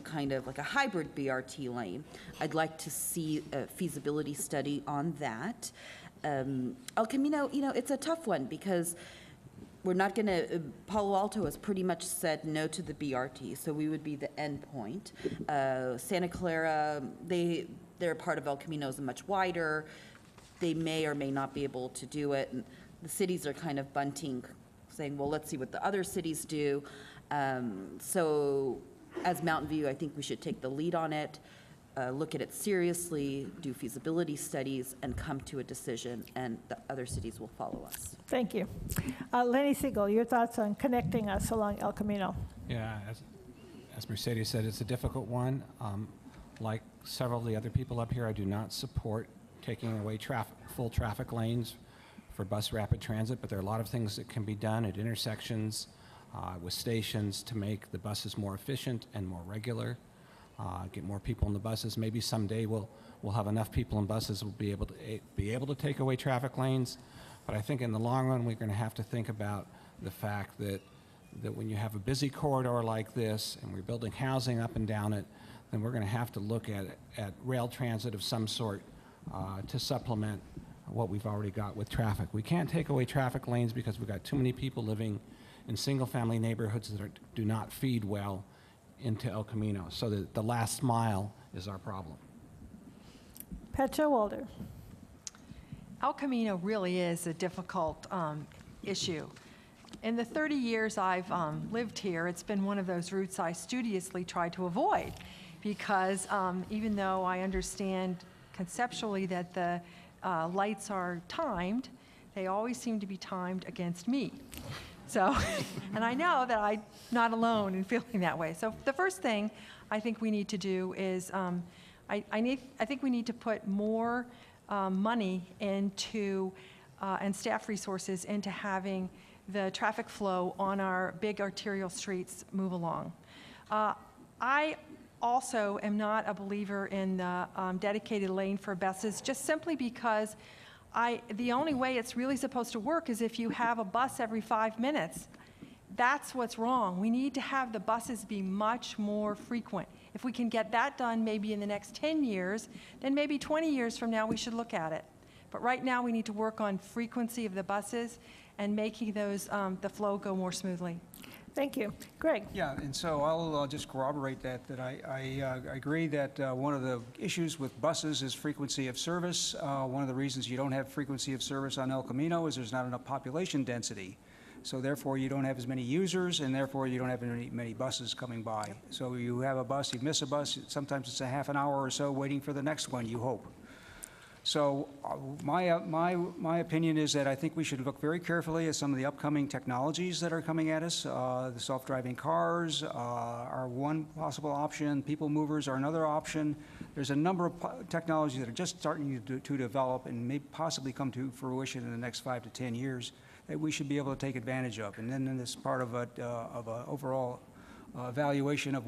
kind of like a hybrid BRT lane. I'd like to see a feasibility study on that. El Camino, it's a tough one because we're not going to, Palo Alto has pretty much said no to the BRT, so we would be the end point. Santa Clara, their part of El Camino is much wider. They may or may not be able to do it. And the cities are kind of bunting, saying, well, let's see what the other cities do. So as Mountain View, I think we should take the lead on it, look at it seriously, do feasibility studies, and come to a decision, and the other cities will follow us. Thank you. Lenny Siegel, your thoughts on connecting us along El Camino? Yeah, as Mercedes said, it's a difficult one. Like several of the other people up here, I do not support taking away full traffic lanes for bus rapid transit, but there are a lot of things that can be done at intersections with stations to make the buses more efficient and more regular, get more people in the buses. Maybe someday we'll have enough people in buses we'll be able to take away traffic lanes. But I think in the long run, we're going to have to think about the fact that when you have a busy corridor like this and we're building housing up and down it, then we're going to have to look at rail transit of some sort to supplement what we've already got with traffic. We can't take away traffic lanes because we've got too many people living in single-family neighborhoods that do not feed well into El Camino. So the last mile is our problem. Pat Showalter. El Camino really is a difficult issue. In the 30 years I've lived here, it's been one of those routes I studiously tried to avoid because even though I understand conceptually that the lights are timed, they always seem to be timed against me. So, and I know that I'm not alone in feeling that way. So the first thing I think we need to do is I think we need to put more money into and staff resources into having the traffic flow on our big arterial streets move along. I also am not a believer in the dedicated lane for buses, just simply because the only way it's really supposed to work is if you have a bus every 5 minutes. That's what's wrong. We need to have the buses be much more frequent. If we can get that done maybe in the next 10 years, then maybe 20 years from now we should look at it. But right now we need to work on frequency of the buses and making those the flow go more smoothly. Thank you. Greg. Yeah, and so I'll just corroborate that I agree that one of the issues with buses is frequency of service. One of the reasons you don't have frequency of service on El Camino is there's not enough population density. So therefore, you don't have as many users, and therefore you don't have many buses coming by. So you have a bus, you miss a bus, sometimes it's a half an hour or so waiting for the next one, you hope. So my opinion is that I think we should look very carefully at some of the upcoming technologies that are coming at us. The self-driving cars are one possible option. People movers are another option. There's a number of technologies that are just starting to develop and may possibly come to fruition in the next 5 to 10 years that we should be able to take advantage of. And then in this part of an overall evaluation of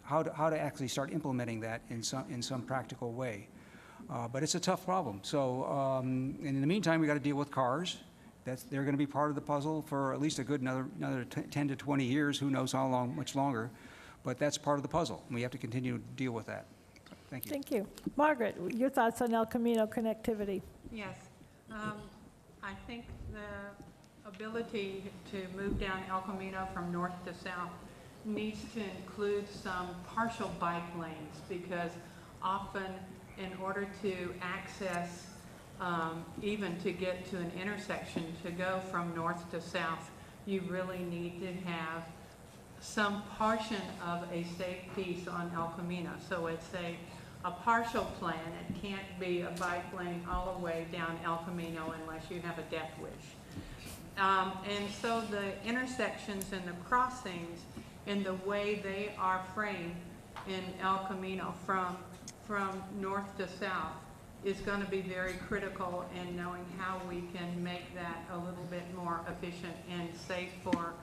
how to actually start implementing that in some practical way. But it's a tough problem. So in the meantime, we got to deal with cars. They're going to be part of the puzzle for at least a good another 10 to 20 years. Who knows how long, much longer. But that's part of the puzzle. We have to continue to deal with that. Thank you. Thank you. Margaret, your thoughts on El Camino connectivity? Yes. I think the ability to move down El Camino from north to south needs to include some partial bike lanes, because often in order to access, even to get to an intersection, to go from north to south, you really need to have some portion of a safe piece on El Camino. So it's a partial plan. It can't be a bike lane all the way down El Camino unless you have a death wish. And so the intersections and the crossings and the way they are framed in El Camino from north to south is going to be very critical in knowing how we can make that a little bit more efficient and safe for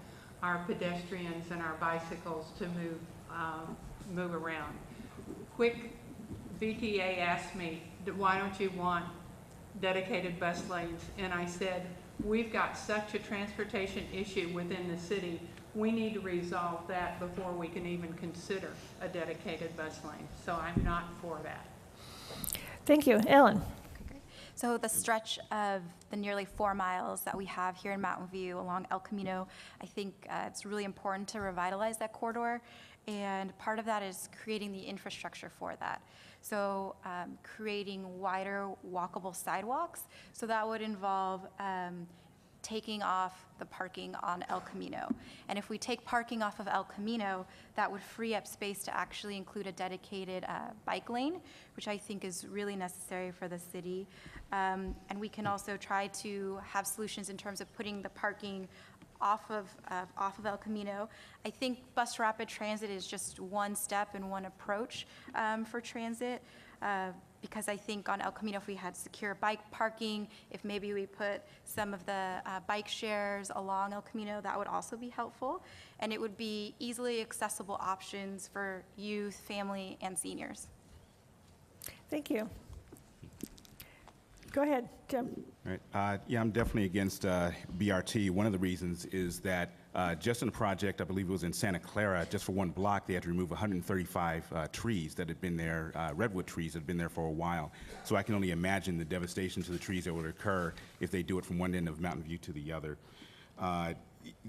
our pedestrians and our bicycles to move around. Quick, VTA asked me, why don't you want dedicated bus lanes? And I said, we've got such a transportation issue within the city, we need to resolve that before we can even consider a dedicated bus lane. So I'm not for that. Thank you. Ellen. So the stretch of the nearly 4 miles that we have here in Mountain View along El Camino, I think it's really important to revitalize that corridor. And part of that is creating the infrastructure for that. So creating wider walkable sidewalks. So that would involve taking off the parking on El Camino. And if we take parking off of El Camino, that would free up space to actually include a dedicated bike lane, which I think is really necessary for the city. And we can also try to have solutions in terms of putting the parking off of El Camino. I think bus rapid transit is just one step and one approach for transit. Because I think on El Camino, if we had secure bike parking, if maybe we put some of the bike shares along El Camino, that would also be helpful. And it would be easily accessible options for youth, family, and seniors. Thank you. Go ahead, Jim. All right. Yeah, I'm definitely against BRT. One of the reasons is that just in the project, I believe it was in Santa Clara, just for one block, they had to remove 135 trees that had been there, redwood trees that had been there for a while. So I can only imagine the devastation to the trees that would occur if they do it from one end of Mountain View to the other.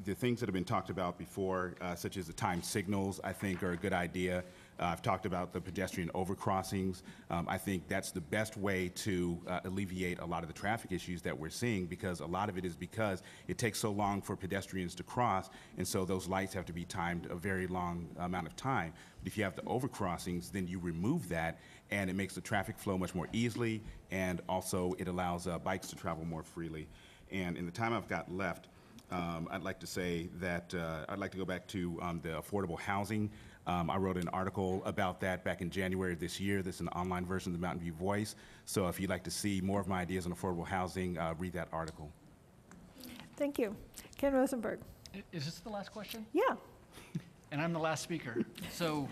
The things that have been talked about before, such as the time signals, I think are a good idea. I've talked about the pedestrian overcrossings. I think that's the best way to alleviate a lot of the traffic issues that we're seeing, because a lot of it is because it takes so long for pedestrians to cross, and so those lights have to be timed a very long amount of time. But if you have the overcrossings, then you remove that, and it makes the traffic flow much more easily, and also it allows bikes to travel more freely. And in the time I've got left, I'd like to say that I'd like to go back to the affordable housing. I wrote an article about that back in January of this year. This is an online version of the Mountain View Voice. So if you'd like to see more of my ideas on affordable housing, read that article. Thank you. Ken Rosenberg. Is this the last question? Yeah. And I'm the last speaker, so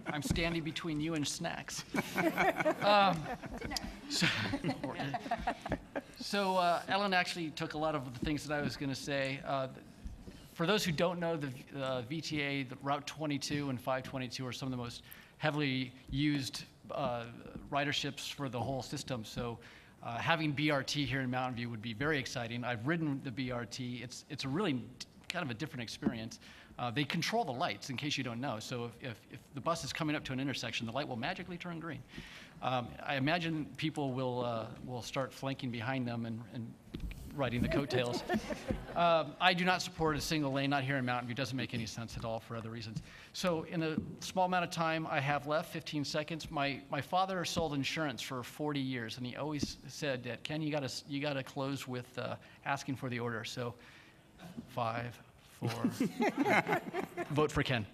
I'm standing between you and snacks. So Ellen actually took a lot of the things that I was going to say. For those who don't know, the VTA, the Route 22 and 522 are some of the most heavily used riderships for the whole system. So having BRT here in Mountain View would be very exciting. I've ridden the BRT. It's a really kind of a different experience. They control the lights, in case you don't know. So if the bus is coming up to an intersection, the light will magically turn green. I imagine people will start flanking behind them and riding the coattails. I do not support a single lane, not here in Mountain View. It doesn't make any sense at all for other reasons. So in a small amount of time I have left, 15 seconds, my father sold insurance for 40 years, and he always said that, Ken, you gotta close with asking for the order. So 5, 4, vote for Ken.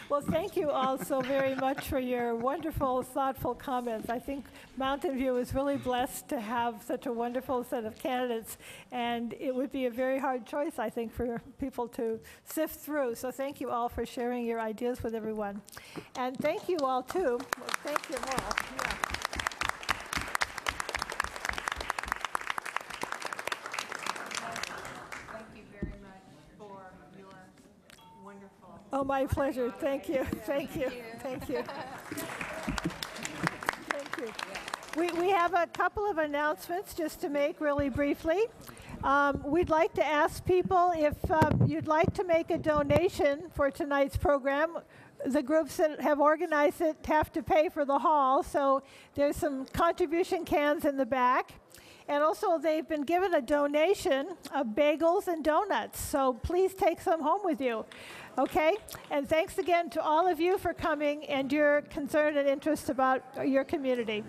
Well, thank you all so very much for your wonderful, thoughtful comments. I think Mountain View is really blessed to have such a wonderful set of candidates, and it would be a very hard choice, I think, for people to sift through. So thank you all for sharing your ideas with everyone. And thank you all, too. Well, thank you all. Yeah. Oh, my pleasure. Thank you. Thank you. Thank you. Thank you. We have a couple of announcements just to make really briefly. We'd like to ask people if you'd like to make a donation for tonight's program. The groups that have organized it have to pay for the hall, so there's some contribution cans in the back. And also, they've been given a donation of bagels and donuts, so please take some home with you. Okay? And thanks again to all of you for coming and your concern and interest about your community.